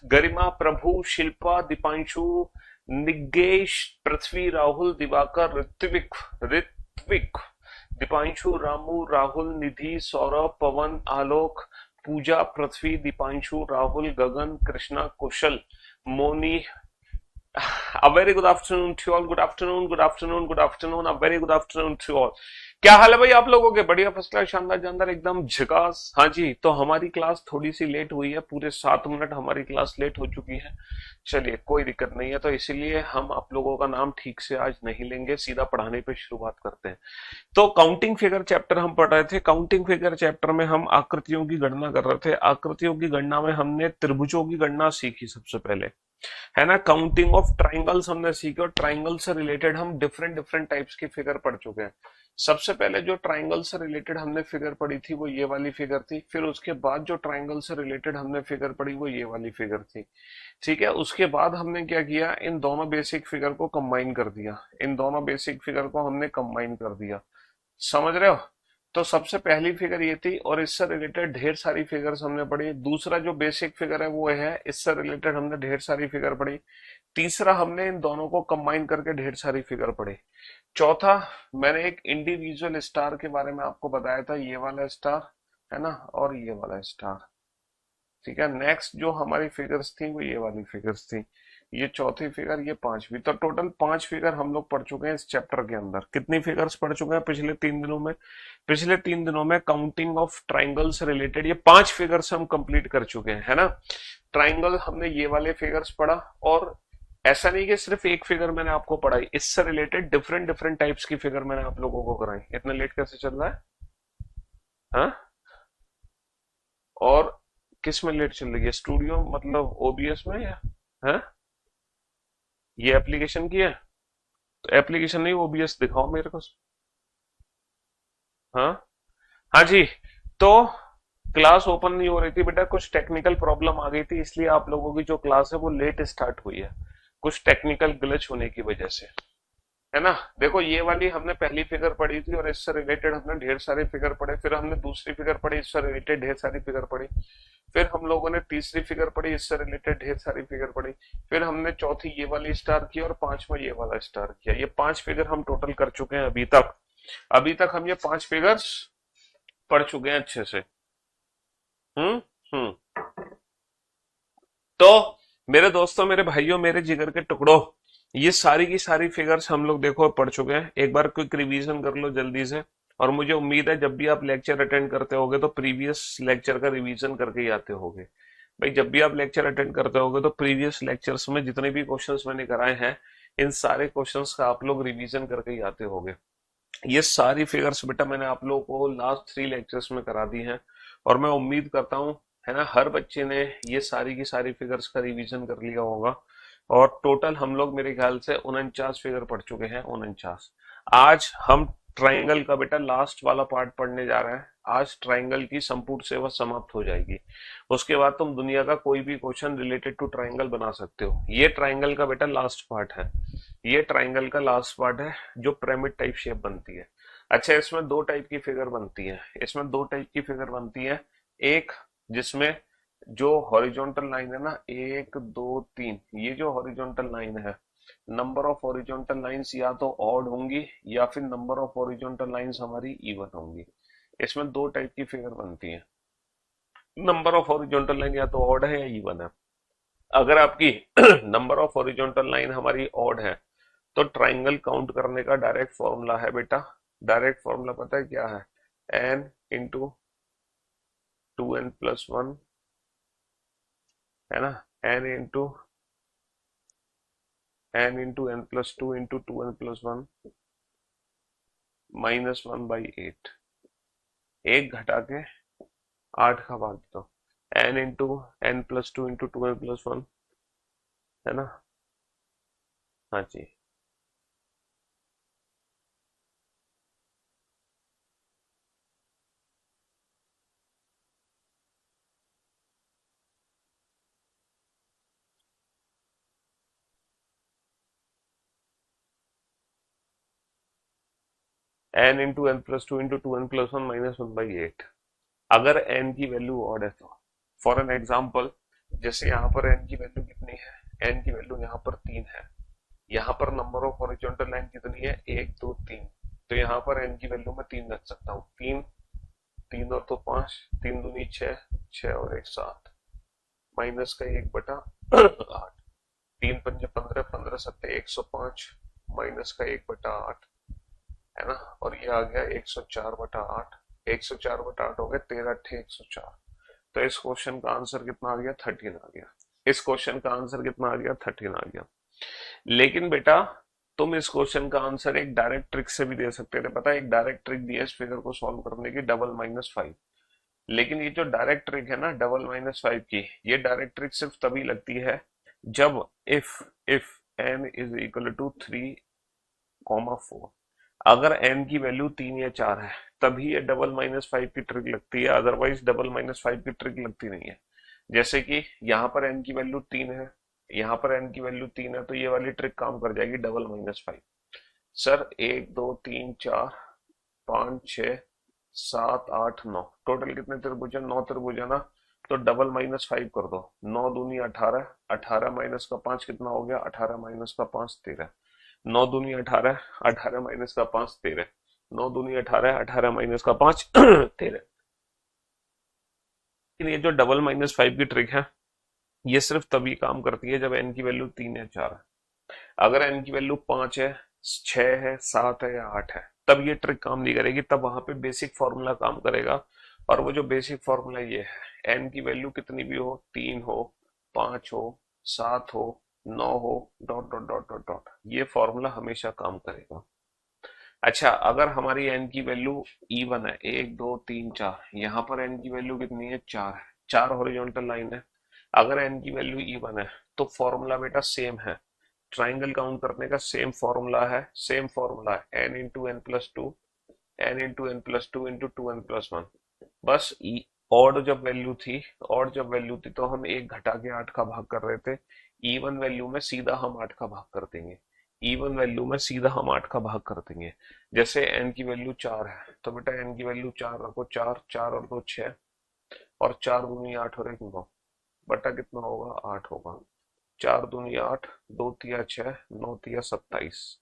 Garima, Prabhu, Shilpa, Deepanshu, निगेश, Prithvi, Rahul, Diwakar, Ritwik, Ritwik, Deepanshu, Ramu, Rahul, Nidhi, Saurabh, Pawan, Alok, Puja, Prithvi, Deepanshu, Rahul, Gagan, Krishna, Kusal, Moni. A very good afternoon to all. Good afternoon, good afternoon, good afternoon. A very good afternoon to all. क्या हाल है भाई आप लोगों के? बढ़िया, first class, शानदार, जानदार, एकदम झकास। हाँ जी, तो हमारी क्लास थोड़ी सी लेट हुई है, पूरे 7 मिनट हमारी क्लास लेट हो चुकी है। चलिए, कोई दिक्कत नहीं है। तो इसीलिए हम आप लोगों का नाम ठीक से आज नहीं लेंगे, सीधा पढ़ाने पे शुरुआत करते हैं। तो काउंटिंग फिगर चैप्टर हम पढ़ रहे थे। काउंटिंग फिगर चैप्टर में हम आकृतियों की गणना कर रहे थे। आकृतियों की गणना में हमने त्रिभुजों की गणना सीखी सबसे पहले, है ना। काउंटिंग ऑफ ट्राइंगल्स हमने सीखे, और ट्राइंगल से रिलेटेड हम डिफरेंट डिफरेंट टाइप्स की फिगर पढ़ चुके हैं। सबसे पहले जो ट्राइंगल से रिलेटेड हमने फिगर पढ़ी थी वो ये वाली फिगर थी। फिर उसके बाद जो ट्राइंगल से रिलेटेड हमने फिगर पढ़ी वो ये वाली फिगर थी। ठीक है, उसके बाद हमने क्या किया, इन दोनों बेसिक फिगर को कंबाइन कर दिया। इन दोनों बेसिक फिगर को हमने कंबाइन कर दिया, समझ रहे हो। तो सबसे पहली फिगर ये थी, और इससे रिलेटेड ढेर सारी फिगर्स हमने पढ़ी। दूसरा जो बेसिक फिगर है वो है, इससे रिलेटेड हमने ढेर सारी फिगर पढ़ी। तीसरा, हमने इन दोनों को कंबाइन करके ढेर सारी फिगर पढ़ी। चौथा, मैंने एक इंडिविजुअल स्टार के बारे में आपको बताया था, ये वाला स्टार है ना, और ये वाला स्टार। ठीक है, नेक्स्ट जो हमारी फिगर्स थी वो ये वाली फिगर्स थी। ये चौथी फिगर, ये पांचवी। तो टोटल 5 फिगर हम लोग पढ़ चुके हैं इस चैप्टर के अंदर। कितनी फिगर्स पढ़ चुके हैं पिछले 3 दिनों में? पिछले 3 दिनों में काउंटिंग ऑफ ट्राइंगल से रिलेटेड ये 5 फिगर्स हम कंप्लीट कर चुके हैं, है ना। ट्राइंगल हमने ये वाले फिगर्स पढ़ा, और ऐसा नहीं कि सिर्फ एक फिगर मैंने आपको पढ़ाई, इससे रिलेटेड डिफरेंट डिफरेंट टाइप्स की फिगर मैंने आप लोगों को कराई। इतना लेट कैसे चल रहा है? हाँ, और किस में लेट चल रही है? स्टूडियो मतलब ओबीएस में, या है ये एप्लीकेशन की है? तो एप्लीकेशन नहीं, ओबीएस दिखाओ मेरे को। हाँ, हाँ जी। तो क्लास ओपन नहीं हो रही थी बेटा, कुछ टेक्निकल प्रॉब्लम आ गई थी, इसलिए आप लोगों की जो क्लास है वो लेट स्टार्ट हुई है, कुछ टेक्निकल ग्लिच होने की वजह से, है ना। देखो, ये वाली हमने पहली फिगर पढ़ी थी, और इससे रिलेटेड हमने ढेर सारे फिगर पढ़े। फिर हमने दूसरी फिगर पढ़ी, इससे रिलेटेड ढेर सारी फिगर पढ़ी। फिर हम लोगों ने तीसरी फिगर पढ़ी, इससे रिलेटेड ढेर सारी फिगर पढ़ी। फिर हमने चौथी ये वाली स्टार की, और पांचवा ये वाला स्टार किया। ये 5 फिगर हम टोटल कर चुके हैं अभी तक। अभी तक हम ये 5 फिगर्स पढ़ चुके हैं अच्छे से। हम्म। हम्म। तो मेरे दोस्तों, मेरे भाइयों, मेरे जिगर के टुकड़ों, ये सारी की सारी फिगर्स हम लोग देखो पढ़ चुके हैं। एक बार क्विक रिवीजन कर लो जल्दी से। और मुझे उम्मीद है जब भी आप लेक्चर अटेंड करते होगे तो प्रीवियस लेक्चर का रिवीजन करके ही आते होगे। भाई, जब भी आप लेक्चर अटेंड करते होगे तो प्रीवियस लेक्चर्स में जितने भी क्वेश्चंस मैंने कराए हैं, इन सारे क्वेश्चंस का आप लोग रिवीजन करके ही आते होगे। ये सारी फिगर्स बेटा मैंने आप लोगों को लास्ट 3 लेक्चर्स में करा दी हैं, और मैं उम्मीद करता हूं, है ना, हर बच्चे ने ये सारी की सारी फिगर्स का रिवीजन कर लिया होगा। और टोटल हम लोग मेरे ख्याल से 49 फिगर पढ़ चुके हैं, 49। आज हम ट्राइंगल का बेटा लास्ट वाला पार्ट पढ़ने जा रहे हैं। आज ट्राइंगल की संपूर्ण सेवा समाप्त हो जाएगी। उसके बाद तुम दुनिया का कोई भी क्वेश्चन रिलेटेड टू ट्राइंगल बना सकते हो। ये ट्राइंगल का बेटा लास्ट पार्ट है। ये ट्राइंगल का लास्ट पार्ट है जो पिरामिड टाइप शेप बनती है। अच्छा, इसमें दो टाइप की फिगर बनती है। इसमें दो टाइप की फिगर बनती है। एक, जिसमें जो हॉरिजॉन्टल लाइन है ना, 1 2 3, ये जो हॉरिजॉन्टल लाइन है, नंबर ऑफ हॉरिजॉन्टल लाइंस या तो ऑड होंगी, या फिर नंबर ऑफ हॉरिजॉन्टल लाइंस हमारी इवन होंगी। इसमें दो टाइप की फिगर बनती है। नंबर ऑफ हॉरिजॉन्टल लाइन या तो ऑड है या इवन है। अगर आपकी नंबर ऑफ हॉरिजॉन्टल लाइन हमारी ऑड है, तो ट्राइंगल काउंट करने का डायरेक्ट फॉर्मूला है बेटा। डायरेक्ट फॉर्मूला पता है क्या है? एन इंटू 2n+1, है ना। n into n+2 into 2n+1 -1/8। एक घटा के 8 का भाग दो। n into n+2 into 2n+1, है ना। हाँ जी। n into n+2 into 2n+1 -1/8। अगर n की वैल्यू ऑड है तो, फॉर एन एग्जाम्पल, जैसे यहाँ पर n की वैल्यू कितनी है, n की वैल्यू यहाँ पर 3 है, यहाँ पर नंबर ऑफ हॉरिजॉन्टल लाइन कितनी है, 1 2 3, तो यहाँ पर n की वैल्यू मैं 3 रख सकता हूँ। 3, 3 और तो 5, 3 दूनी 6, 6 और 1 7, माइनस का 1/8, 3 पंजे 15, 15 सत्ते 105, माइनस का 1/8, है ना, और ये आ गया 104/8, 104/8 हो गया 13 अट्ठे 104। तो इस क्वेश्चन का आंसर कितना आ गया, 13 आ गया। इस क्वेश्चन का आंसर कितना आ गया, 13 आ गया। लेकिन बेटा तुम इस क्वेश्चन का आंसर एक डायरेक्ट ट्रिक से भी दे सकते थे, पता है एक डायरेक्ट ट्रिक दी है इस फिगर को सॉल्व करने की, डबल -5। लेकिन ये जो डायरेक्ट ट्रिक है ना डबल -5 की, ये डायरेक्ट ट्रिक सिर्फ तभी लगती है जब if if n is equal to 3,4, अगर n की वैल्यू 3 या 4 है तभी ये डबल -5 की ट्रिक लगती है, अदरवाइज डबल-5 की ट्रिक लगती नहीं है। जैसे कि यहाँ पर n की वैल्यू 3 है, यहाँ पर n की वैल्यू 3 है, तो ये वाली ट्रिक काम कर जाएगी डबल-5। सर 1 2 3 4 5 6 7 8 9, टोटल कितने त्रिभुज है, 9 त्रिभुज है ना, तो डबल-5 कर दो, 9 दूनी 18, 18 माइनस का 5 कितना हो गया, 18 माइनस का 5 13, 9 दूनी 18, 18 माइनस का 5 13, 9 दूनी 18, 18 माइनस का 5 13। ये जो डबल-5 की ट्रिक है ये सिर्फ तभी काम करती है जब n की वैल्यू 3 या 4 है। अगर n की वैल्यू 5 है, 6 है, 7 है या 8 है, तब ये ट्रिक काम नहीं करेगी, तब वहां पे बेसिक फॉर्मूला काम करेगा। और वो जो बेसिक फॉर्मूला ये है, n की वैल्यू कितनी भी हो, 3 हो, 5 हो, 7 हो, 9 हो, dot dot dot dot dot, ये फॉर्मूला हमेशा काम करेगा। अच्छा, अगर हमारी n की वैल्यू इवन है, 1 2 3 4, यहाँ पर n की वैल्यू कितनी है, 4 है, 4 हॉरिजॉन्टल लाइन है, अगर n की वैल्यू इवन है तो फॉर्मूला बेटा सेम है, ट्राइंगल काउंट करने का सेम फॉर्मूला है, सेम फॉर्मूला है, n into n plus two, n into n plus two into 2n+1। बस ऑड जब वैल्यू थी, ऑड जब वैल्यू थी तो हम एक घटा के 8 का भाग कर रहे थे, इवन वैल्यू में सीधा हम 8 का भाग कर देंगे, इवन वैल्यू में सीधा हम 8 का भाग कर देंगे। जैसे n की वैल्यू 4 है तो बेटा n की वैल्यू 4 रखो, 4 4 और 2 6, और 4 दूनी 8 और 1 9, बटा कितना होगा, 8 होगा, 4 दूनी 8, 2 तिया 6, 9 तिया 27,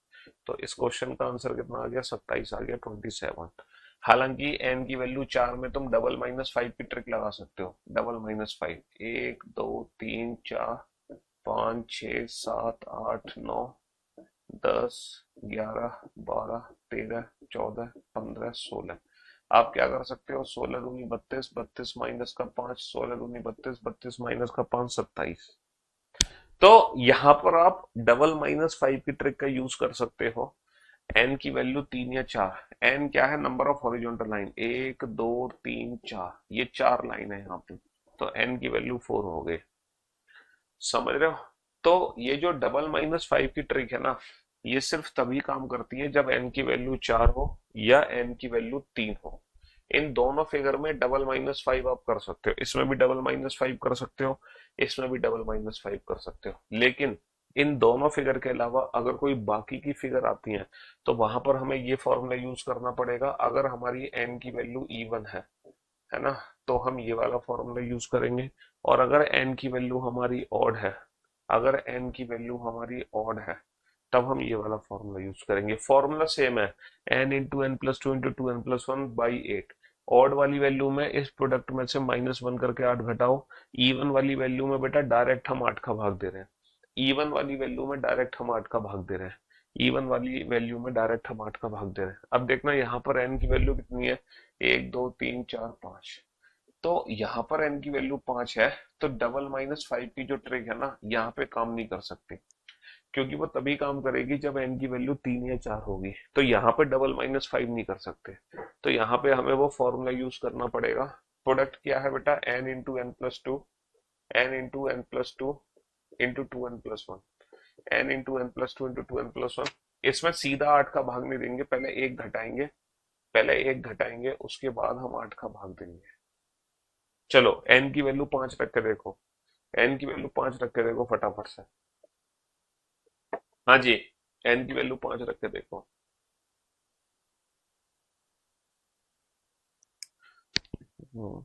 तो इस क्वेश्चन का आंसर कितना आ गया, 27 आ गया, 27। हालांकि n की वैल्यू 4 में तुम डबल-5 की ट्रिक लगा सकते हो, डबल-5, 1 2 3 4 5 6 7 8 9 10 11 12 13 14 15 16, आप क्या कर सकते हो, 16 दूनी 32, 32 माइनस का 5, 16 दूनी 32, 32 माइनस का 5 27। तो यहां पर आप डबल-5 की ट्रिक का यूज कर सकते हो। n की वैल्यू 3 या 4, n क्या है, नंबर ऑफ हॉरिजॉन्टल लाइन, 1 2 3 4, ये 4 लाइन है यहाँ पे, तो n की वैल्यू 4 हो गई, समझ रहे हो। तो ये जो डबल-5 की ट्रिक है ना, ये सिर्फ तभी काम करती है जब n की वैल्यू 4 हो या n की वैल्यू 3 हो। इन दोनों फिगर में डबल-5 आप कर सकते हो, इसमें भी डबल-5 कर सकते हो, इसमें भी डबल-5 कर सकते हो, लेकिन इन दोनों फिगर के अलावा अगर कोई बाकी की फिगर आती है तो वहां पर हमें ये फॉर्मूला यूज करना पड़ेगा। अगर हमारी n की वैल्यू इवन है ना, तो हम ये वाला फॉर्मूला यूज करेंगे, और अगर n की वैल्यू हमारी ऑड है, अगर n की वैल्यू हमारी ऑड है तब हम ये वाला फॉर्मूला यूज करेंगे। फॉर्मूला सेम है, n into n plus two into 2n+1/8। Odd वाली वैल्यू में इस प्रोडक्ट में से -1 करके 8 घटाओ, इवन वाली वैल्यू में बेटा डायरेक्ट हम 8 का भाग दे रहे हैं, इवन वाली वैल्यू में डायरेक्ट हम 8 का भाग दे रहे हैं, इवन वाली वैल्यू में डायरेक्ट हम 8 का भाग दे रहे हैं। अब देखना यहाँ पर n की वैल्यू कितनी है, 1 2 3 4 5, तो यहाँ पर n की वैल्यू 5 है, तो डबल-5 की जो ट्रिक है ना यहाँ पे काम नहीं कर सकती, क्योंकि वो तभी काम करेगी जब n की वैल्यू 3 या 4 होगी, तो यहाँ पे डबल-5 नहीं कर सकते, तो यहाँ पे हमें वो फॉर्मूला यूज करना पड़ेगा। प्रोडक्ट क्या है बेटा, n into n plus two, n into n plus two into 2n+1, n into n plus two into 2n+1। इसमें सीधा 8 का भाग नहीं देंगे, पहले एक घटाएंगे, पहले एक घटाएंगे उसके बाद हम 8 का भाग देंगे। चलो n की वैल्यू 5 रख के देखो, n की वैल्यू 5 रख के देखो फटाफट से, हाँ जी, n की वैल्यू 5 रख के देखो। हम्म,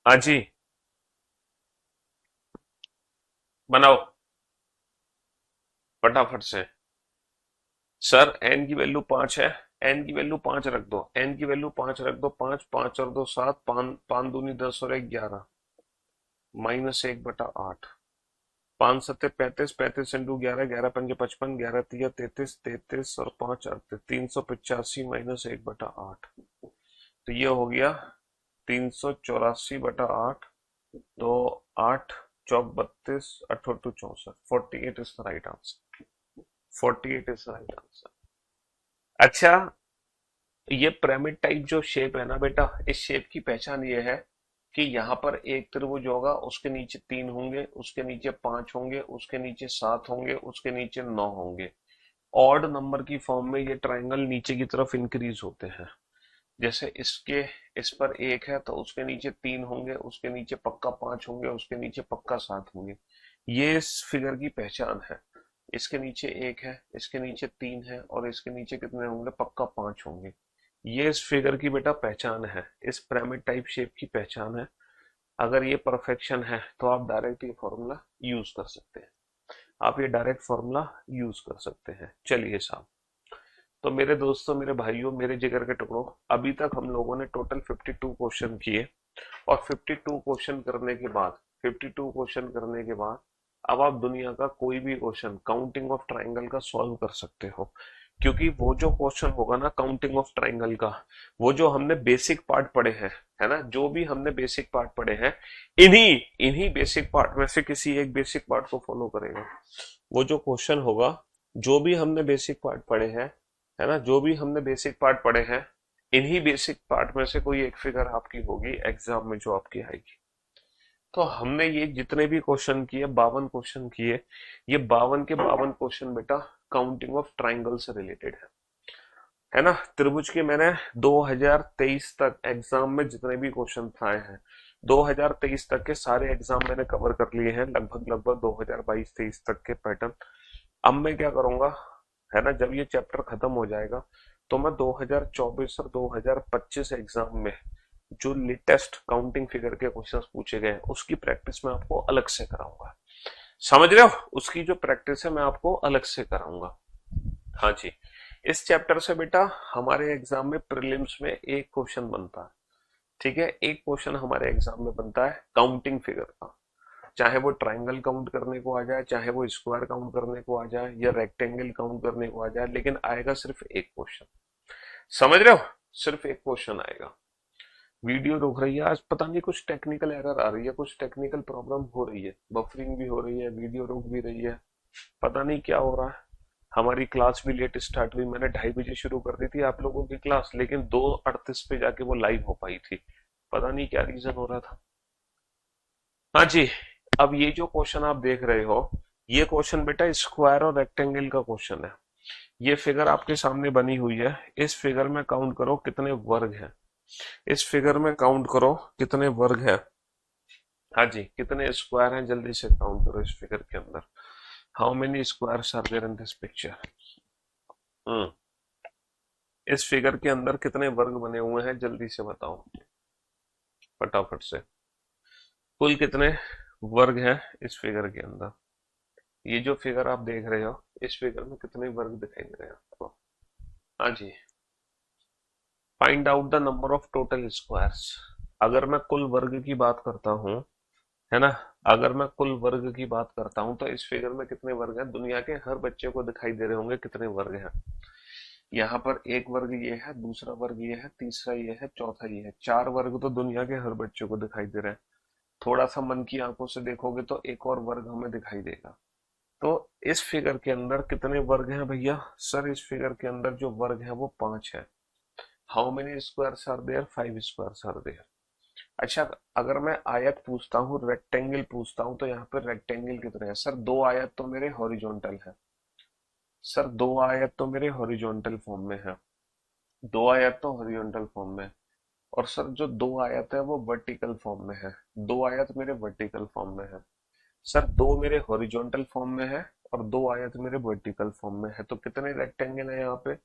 हाँ जी, बनाओ फटाफट से। सर एन की वैल्यू 5 है, एन की वैल्यू 5 रख दो, एन की वैल्यू 5 रख दो, 5 5 और 2 7, 5 5 दूनी 10 और 1 11, -1/8। 5 सत्ते 35, 35 इंटू 11, 11 पंजे 55, 11 तिया 33, 33 और 5 38, 385 -1/8। तो ये हो गया 384/8। तो 8 चौक 32, 8 64, 48 is the right answer. 48 is the right answer. अच्छा, ये पिरामिड टाइप जो शेप है ना बेटा, इस शेप की पहचान ये है कि यहाँ पर एक त्रिभुज होगा, उसके नीचे 3 होंगे, उसके नीचे 5 होंगे, उसके नीचे 7 होंगे, उसके नीचे 9 होंगे। ऑड नंबर की फॉर्म में ये ट्रायंगल नीचे की तरफ इंक्रीज होते हैं। जैसे इसके इस पर 1 है तो उसके नीचे 3 होंगे, उसके नीचे पक्का 5 होंगे, उसके नीचे पक्का 7 होंगे। ये इस फिगर की पहचान है। इसके नीचे 1 है, इसके नीचे 3 है और इसके नीचे कितने होंगे, पक्का 5 होंगे। ये इस फिगर की बेटा पहचान है, इस पिरामिड टाइप शेप की पहचान है। अगर ये परफेक्शन है तो आप डायरेक्ट ये फॉर्मूला यूज कर सकते हैं, आप ये डायरेक्ट फॉर्मूला यूज कर सकते हैं। चलिए साहब, तो मेरे दोस्तों, मेरे भाइयों, मेरे जिगर के टुकड़ों, अभी तक हम लोगों ने टोटल 52 क्वेश्चन किए। और 52 क्वेश्चन करने के बाद 52 क्वेश्चन करने के बाद अब आप दुनिया का कोई भी क्वेश्चन काउंटिंग ऑफ ट्राइंगल का सॉल्व कर सकते हो। क्योंकि वो जो क्वेश्चन होगा ना काउंटिंग ऑफ ट्राइंगल का, वो जो हमने बेसिक पार्ट पढ़े हैं, है ना, जो भी हमने बेसिक पार्ट पढ़े हैं, इन्हीं इन्हीं बेसिक पार्ट में से किसी एक बेसिक पार्ट को फॉलो करेगा। वो जो क्वेश्चन होगा, जो भी हमने बेसिक पार्ट पढ़े हैं, है ना, जो भी हमने बेसिक पार्ट पढ़े हैं, इन्हीं बेसिक पार्ट में से कोई एक फिगर आपकी होगी एग्जाम में जो आपकी आएगी। तो हमने ये जितने भी क्वेश्चन किए, 52 क्वेश्चन किए, ये 52 के 52 क्वेश्चन बेटा काउंटिंग ऑफ ट्राइंगल से रिलेटेड है ना। त्रिभुज के मैंने 2023 तक एग्जाम में जितने भी क्वेश्चन आए हैं, 2023 तक के सारे एग्जाम मैंने कवर कर लिए हैं, लगभग लगभग 2022-23 तक के पैटर्न। अब मैं क्या करूंगा, है ना, जब ये चैप्टर खत्म हो जाएगा तो मैं 2024 और 2025 एग्जाम में जो लेटेस्ट काउंटिंग फिगर के क्वेश्चंस पूछे गए हैं उसकी प्रैक्टिस मैं आपको अलग से कराऊंगा। समझ रहे हो, उसकी जो प्रैक्टिस है मैं आपको अलग से कराऊंगा। हाँ जी, इस चैप्टर से बेटा हमारे एग्जाम में प्रीलिम्स में एक क्वेश्चन बनता है। ठीक है, एक क्वेश्चन हमारे एग्जाम में बनता है काउंटिंग फिगर का। चाहे वो ट्राइंगल काउंट करने को आ जाए, चाहे वो स्क्वायर काउंट करने को आ जाए, या रेक्टेंगल काउंट करने को आ जाए, लेकिन आएगा सिर्फ एक क्वेश्चन। समझ रहे हो, सिर्फ एक क्वेश्चन आएगा। वीडियो रुक रही है आज, पता नहीं कुछ टेक्निकल एरर आ रही है, कुछ टेक्निकल प्रॉब्लम हो रही है, बफरिंग भी हो रही है, वीडियो रुक भी रही है, पता नहीं क्या हो रहा है। हमारी क्लास भी लेट स्टार्ट हुई, मैंने 2:30 बजे शुरू कर दी थी आप लोगों की क्लास, लेकिन 2:38 पे जाके वो लाइव हो पाई थी। पता नहीं क्या रीजन हो रहा था। हाँ जी, अब ये जो क्वेश्चन आप देख रहे हो, ये क्वेश्चन बेटा स्क्वायर और रेक्टेंगल का क्वेश्चन है। ये फिगर आपके सामने बनी हुई है, इस फिगर में काउंट करो कितने वर्ग हैं। इस फिगर में काउंट करो कितने वर्ग हैं। हाँ जी, कितने स्क्वायर हैं, जल्दी से काउंट करो इस फिगर के अंदर। How many squares are there in this picture. Hmm, इस फिगर के अंदर कितने वर्ग बने हुए हैं, जल्दी से बताओ फटाफट से। कुल कितने वर्ग हैं इस फिगर के अंदर। ये जो फिगर आप देख रहे हो, इस फिगर में कितने वर्ग दिखाई दे रहे हैं आपको। हाँ जी, find out the number of total squares. अगर मैं कुल वर्ग की बात करता हूँ, है ना, अगर मैं कुल वर्ग की बात करता हूं तो इस फिगर में कितने वर्ग हैं, दुनिया के हर बच्चे को दिखाई दे रहे होंगे कितने वर्ग हैं। यहाँ पर एक वर्ग ये है, दूसरा वर्ग ये है, तीसरा ये है, चौथा ये है, 4 वर्ग तो दुनिया के हर बच्चे को दिखाई दे रहे हैं। थोड़ा सा मन की आंखों से देखोगे तो एक और वर्ग हमें दिखाई देगा। तो इस फिगर के अंदर कितने वर्ग हैं भैया। सर इस फिगर के अंदर जो वर्ग है वो 5 है। How many squares are there, 5 squares are there. अच्छा, अगर मैं आयत पूछता हूँ, रेक्टेंगल पूछता हूँ, तो यहाँ पे रेक्टेंगल कितने हैं। सर 2 आयत तो मेरे हॉरिजॉन्टल है। सर 2 आयत तो मेरे हॉरिजॉन्टल फॉर्म में है। 2 आयत तो हॉरिजॉन्टल फॉर्म में। और सर जो 2 आयत है वो वर्टिकल फॉर्म में है। 2 आयत मेरे वर्टिकल फॉर्म में है। सर 2 मेरे हॉरिजॉन्टल फॉर्म में है और 2 आयत मेरे वर्टिकल फॉर्म में है। तो कितने रेक्टेंगल है यहाँ पे।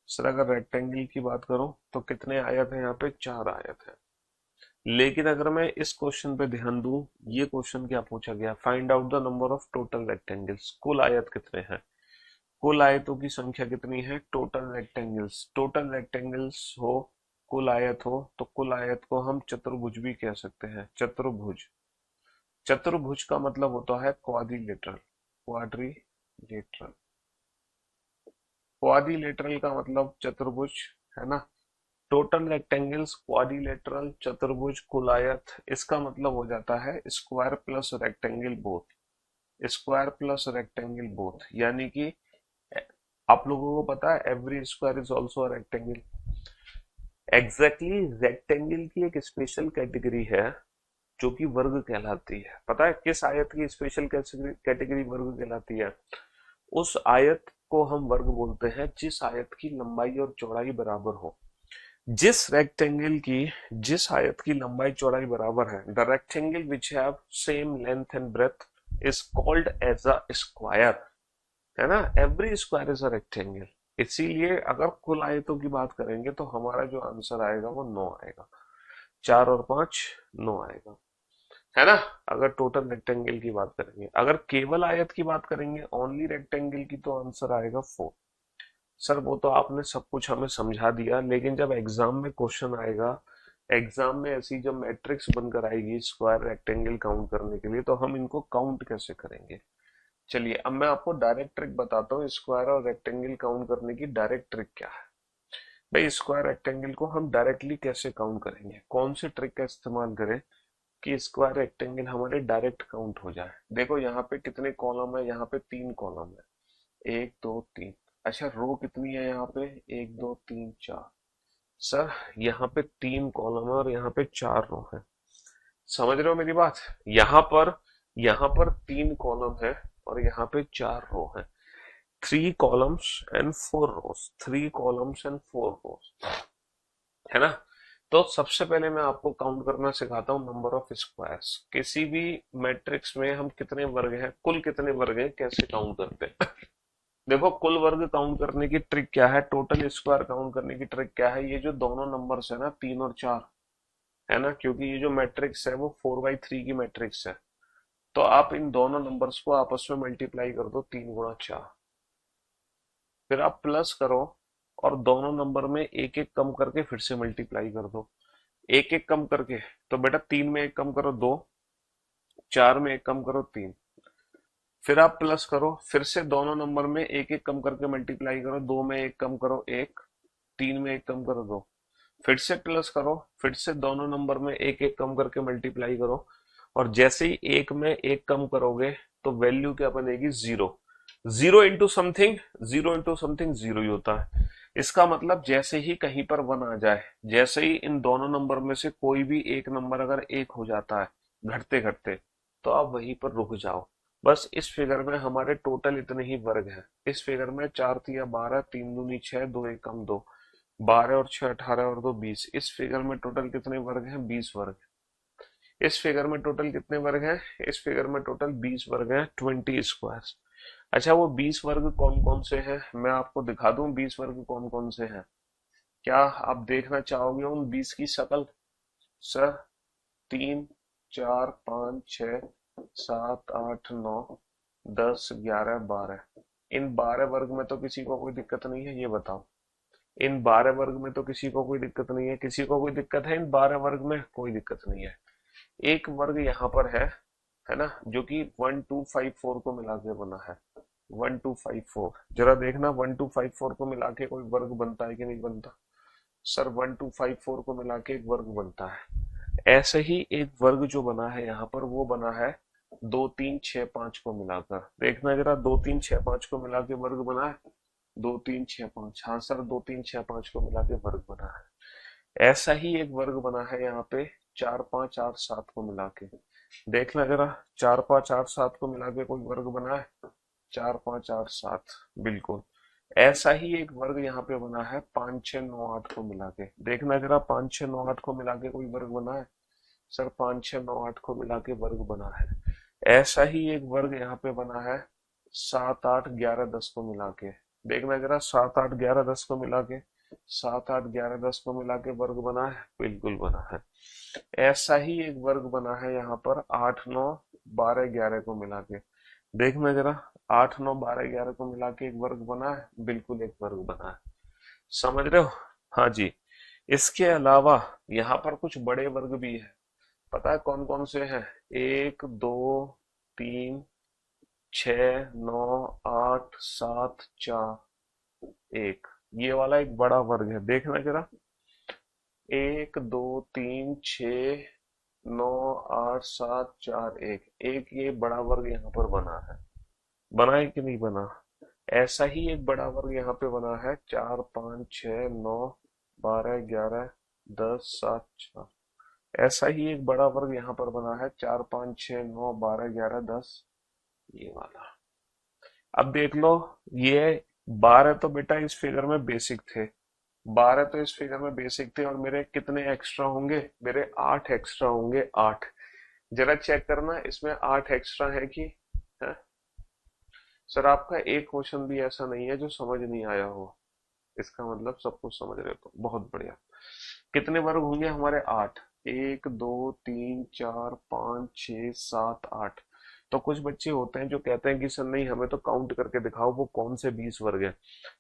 सर अगर रेक्टेंगल की बात करूं तो कितने आयत है यहाँ पे, 4 आयत है। लेकिन अगर मैं इस क्वेश्चन पे ध्यान दूं, ये क्वेश्चन क्या पूछा गया, find out the number of total rectangles, कुल आयत कितने हैं, कुल आयतों की संख्या कितनी है, टोटल रेक्टेंगल्स हो, कुल आयत हो, तो कुल आयत को हम चतुर्भुज भी कह सकते हैं, चतुर्भुज। चतुर्भुज का मतलब होता है क्वाड्रिलेटरल। क्वाड्रिलेटरल का मतलब चतुर्भुज, है ना। टोटल रेक्टेंगल्स, क्वाड्रिलेटरल, चतुर्भुज, कुल आयत, इसका मतलब हो जाता है square plus rectangle both, square plus rectangle both, यानी कि आप लोगों को पता है every square is also rectangle. Exactly rectangle की एक स्पेशल कैटेगरी है जो कि वर्ग कहलाती है। पता है किस आयत की स्पेशल कैटेगरी वर्ग कहलाती है? उस आयत को हम वर्ग बोलते हैं जिस आयत की लंबाई और चौड़ाई बराबर हो। जिस आयत की लंबाई चौड़ाई बराबर है, the rectangle which have same length and breadth is called as a square, है ना। Every square is a rectangle. इसीलिए अगर कुल आयतों की बात करेंगे तो हमारा जो आंसर आएगा वो 9 आएगा, 4 और 5 9 आएगा, है ना। अगर टोटल रेक्टेंगल की बात करेंगे, अगर केवल आयत की बात करेंगे, ओनली रेक्टेंगल की, तो आंसर आएगा 4। सर वो तो आपने सब कुछ हमें समझा दिया, लेकिन जब एग्जाम में क्वेश्चन आएगा, एग्जाम में ऐसी जब मैट्रिक्स बनकर आएगी स्क्वायर रेक्टेंगल काउंट करने के लिए, तो हम इनको काउंट कैसे करेंगे। चलिए अब मैं आपको डायरेक्ट ट्रिक बताता हूँ, स्क्वायर और रेक्टेंगल काउंट करने की डायरेक्ट ट्रिक क्या है। भाई स्क्वायर रेक्टेंगल को हम डायरेक्टली कैसे काउंट करेंगे, कौन सी ट्रिक का इस्तेमाल करें कि स्क्वायर रेक्टेंगल हमारे डायरेक्ट काउंट हो जाए। देखो यहाँ पे कितने कॉलम है, यहाँ पे 3 कॉलम है, 1 2 3। अच्छा रो कितनी है यहाँ पे, 1 2 3 4। सर यहाँ पे 3 कॉलम है और यहाँ पे 4 रो है, समझ रहे हो मेरी बात। यहाँ पर 3 कॉलम है और यहाँ पे 4 रो है, 3 columns and 4 rows, 3 columns and 4 rows, है ना। तो सबसे पहले मैं आपको काउंट करना सिखाता हूँ नंबर ऑफ स्क्वायर्स। किसी भी मैट्रिक्स में हम कितने वर्ग हैं, कुल कितने वर्ग हैं, कैसे काउंट करते हैं। देखो कुल वर्ग काउंट करने की ट्रिक क्या है, टोटल स्क्वायर काउंट करने की ट्रिक क्या है, ये जो दोनों नंबर्स है ना 3 और 4, है ना, क्योंकि ये जो मैट्रिक्स है वो 4/3 की मैट्रिक्स है, तो आप इन दोनों नंबर्स को आपस में मल्टीप्लाई कर दो, 3 गुणा 4, फिर आप प्लस करो और दोनों नंबर में एक एक कम करके फिर से मल्टीप्लाई कर दो, एक एक कम करके। तो बेटा 3 में एक कम करो 2, 4 में एक कम करो 3, फिर आप प्लस करो, फिर से दोनों नंबर में एक एक कम करके मल्टीप्लाई करो, 2 में एक कम करो 1, 3 में एक कम करो 2, फिर से प्लस करो, फिर से दोनों नंबर में एक एक कम करके मल्टीप्लाई करो, और जैसे ही एक में एक कम करोगे तो वैल्यू क्या बनेगी, 0। जीरो इंटू समथिंग जीरो ही होता है। इसका मतलब जैसे ही कहीं पर 1 आ जाए, जैसे ही इन दोनों नंबर में से कोई भी एक नंबर अगर 1 हो जाता है घटते घटते, तो आप वहीं पर रुक जाओ। बस इस फिगर में हमारे टोटल इतने ही वर्ग हैं। इस फिगर में 4 तिया 12, 3 दूनी 6, 2 1 कम 2, 12 और 6 18 और 2 20। इस फिगर में टोटल कितने वर्ग हैं, 20 वर्ग। इस फिगर में टोटल कितने वर्ग हैं, इस फिगर में टोटल 20 वर्ग हैं, 20 स्क्वायर। अच्छा वो 20 वर्ग कौन कौन से हैं, मैं आपको दिखा दूं 20 वर्ग कौन कौन से हैं। क्या आप देखना चाहोगे उन 20 की शक्ल? सर 3 4 5 6 7 8 9 10 11 12, इन 12 वर्ग में तो किसी को कोई दिक्कत नहीं है, ये बताओ। इन 12 वर्ग में तो किसी को कोई दिक्कत नहीं है, किसी को कोई दिक्कत है इन 12 वर्ग में? कोई दिक्कत नहीं है। एक वर्ग यहाँ पर है ना, जो कि 1254 को मिला के बना है, 1254। जरा देखना 1254 को मिला के कोई वर्ग बनता है कि नहीं बनता। सर 1254 को मिला के एक वर्ग बनता है। ऐसे ही एक वर्ग जो बना है यहाँ पर वो बना है 2 3 6 5 को मिलाकर। देखना जरा 2 3 6 5 को मिला के वर्ग बना है, 2 3 6 5। हाँ सर 2 3 6 5 को मिला के वर्ग बना है। ऐसा ही एक वर्ग बना है यहाँ पे 4 5 8 7 को मिला के। देखना जरा 4 5 8 7 को मिला के कोई वर्ग बना है, 4 5 8 7, बिल्कुल। ऐसा ही एक वर्ग यहाँ पे बना है 5 6 9 8 को मिला के। देखना जरा 5 6 9 8 को मिला के कोई वर्ग बना है। सर 5 6 9 8 को मिला के वर्ग बना है। ऐसा ही एक वर्ग यहाँ पे बना है 7 8 11 10 को मिला के। देखना जरा 7 8 11 10 को मिला के। 7 8 11 10 को मिला के वर्ग बना है, बिल्कुल बना है। ऐसा ही एक वर्ग बना है यहाँ पर 8 9 12 11 को मिला के, देखना जरा। 8 9 12 11 को मिला के एक वर्ग बना है, बिल्कुल एक वर्ग बना है। समझ रहे हो? हाँ जी। इसके अलावा यहाँ पर कुछ बड़े वर्ग भी है। पता है कौन कौन से हैं? 1 2 3 6 9 8 7 4 1। ये वाला एक बड़ा वर्ग है, देखना जरा। 1 2 3 6 9 8 7 4 1, एक ये बड़ा वर्ग यहाँ पर बना है। बना है कि नहीं बना? ऐसा ही एक बड़ा वर्ग यहाँ पे बना है 4 5 6 9 12 11 10 7 4। ऐसा ही एक बड़ा वर्ग यहाँ पर बना है 4 5 6 9 12 11 10, ये वाला। अब देख लो, ये 12 तो बेटा इस फिगर में बेसिक थे, 12 तो इस फिगर में बेसिक थे, और मेरे कितने एक्स्ट्रा होंगे? मेरे 8 एक्स्ट्रा होंगे, 8। जरा चेक करना इसमें 8 एक्स्ट्रा है कि है? सर आपका एक क्वेश्चन भी ऐसा नहीं है जो समझ नहीं आया हो, इसका मतलब सब कुछ समझ रहे हो, तो बहुत बढ़िया। कितने वर्ग होंगे हमारे? 8। 1 2 3 4 5 6 7 8। तो कुछ बच्चे होते हैं जो कहते हैं कि सर नहीं, हमें तो काउंट करके दिखाओ वो कौन से 20 वर्ग है।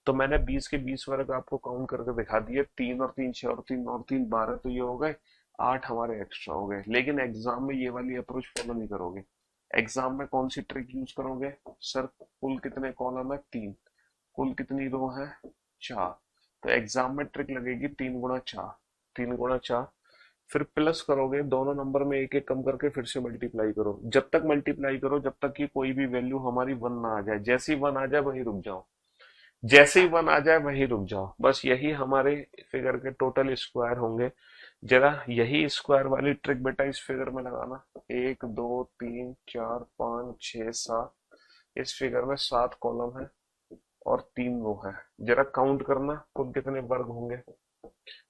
तो मैंने 20 के 20 वर्ग आपको काउंट करके दिखा दिए, 3 और 3 6 और 3 और 3 12, तो ये हो गए 8 हमारे एक्स्ट्रा हो गए। लेकिन एग्जाम में ये वाली अप्रोच फॉलो नहीं करोगे। एग्जाम में कौन सी ट्रिक यूज करोगे? सर कुल कितने कॉलम है? 3। कुल कितनी रो है? 4। तो एग्जाम में ट्रिक लगेगी 3 गुणा 4, 3 गुणा 4। फिर प्लस करोगे, दोनों नंबर में एक एक कम करके फिर से मल्टीप्लाई करो, जब तक मल्टीप्लाई करो जब तक कि कोई भी वैल्यू हमारी 1 ना आ जाए। जैसे ही 1 आ जाए वहीं रुक जाओ, जैसे ही 1 आ जाए वहीं रुक जाओ, बस यही हमारे फिगर के टोटल स्क्वायर होंगे। जरा यही स्क्वायर वाली ट्रिक बेटा इस फिगर में लगाना। 1 2 3 4 5 6 7, इस फिगर में 7 कॉलम है और 3 रो है। जरा काउंट करना कुल कितने वर्ग होंगे,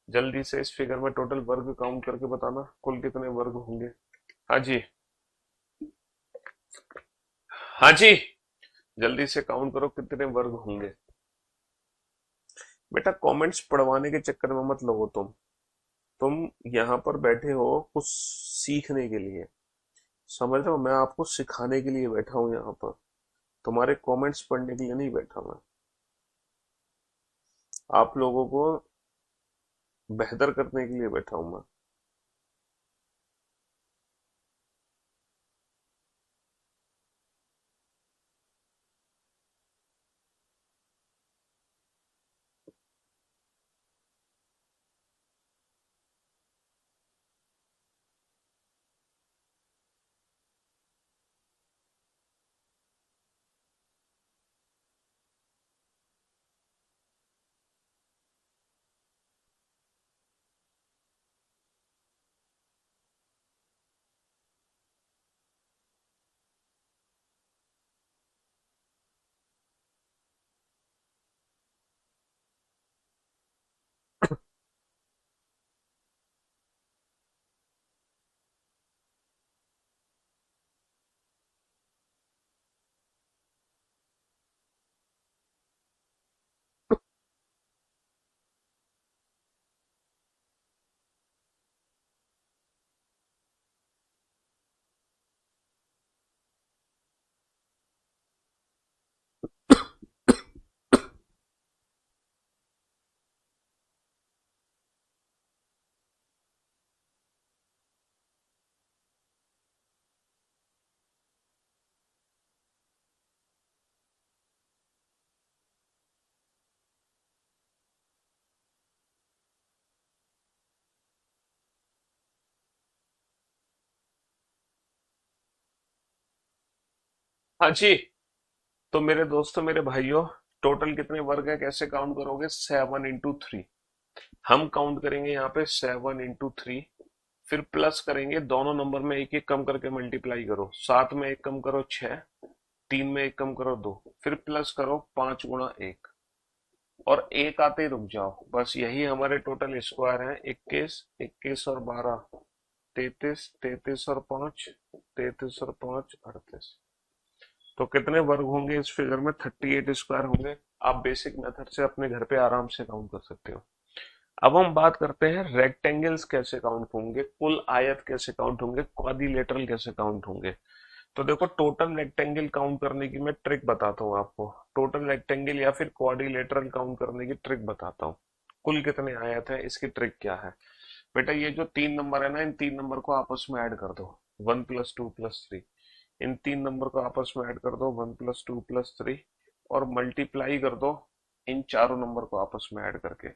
जल्दी से इस फिगर में टोटल वर्ग काउंट करके बताना कुल कितने वर्ग होंगे। हाँ जी, हाँ जी, जल्दी से काउंट करो कितने वर्ग होंगे। बेटा कमेंट्स पढ़वाने के चक्कर में मत लगो तुम यहाँ पर बैठे हो कुछ सीखने के लिए, समझ रहे हो? मैं आपको सिखाने के लिए बैठा हूँ यहाँ पर, तुम्हारे कमेंट्स पढ़ने के लिए नहीं बैठा मैं। आप लोगों को बेहतर करने के लिए बैठा हूँ मैं। हाँ जी, तो मेरे दोस्तों मेरे भाइयों, टोटल कितने वर्ग है कैसे काउंट करोगे? 7 × 3। हम काउंट करेंगे यहाँ पे 7 × 3, फिर प्लस करेंगे, दोनों नंबर में एक एक कम करके मल्टीप्लाई करो। 7 में एक कम करो 6, 3 में एक कम करो 2, फिर प्लस करो 5 × 1, और एक आते ही रुक जाओ। बस यही हमारे टोटल स्क्वायर है। 21 21 और 12 33, 33 और 5 33 और 5 38। तो कितने वर्ग होंगे इस फिगर में? 38 स्क्वायर होंगे। आप बेसिक मेथड से अपने घर पे आराम से काउंट कर सकते हो। अब हम बात करते हैं रेक्टेंगल्स कैसे काउंट होंगे, कुल आयत कैसे काउंट होंगे, क्वाड्रिलेटरल कैसे काउंट होंगे। तो देखो, टोटल रेक्टेंगल काउंट करने की मैं ट्रिक बताता हूँ आपको। टोटल रेक्टेंगल या फिर क्वाड्रिलेटरल काउंट करने की ट्रिक बताता हूँ। कुल कितने आयत है, इसकी ट्रिक क्या है। बेटा, ये जो 3 नंबर है ना, इन 3 नंबर को आपस में ऐड कर दो। 1 + 2 + 3। इन 3 नंबर को आपस में ऐड कर दो, 1 + 2 + 3, और मल्टीप्लाई कर दो इन चारों नंबर को आपस में ऐड करके,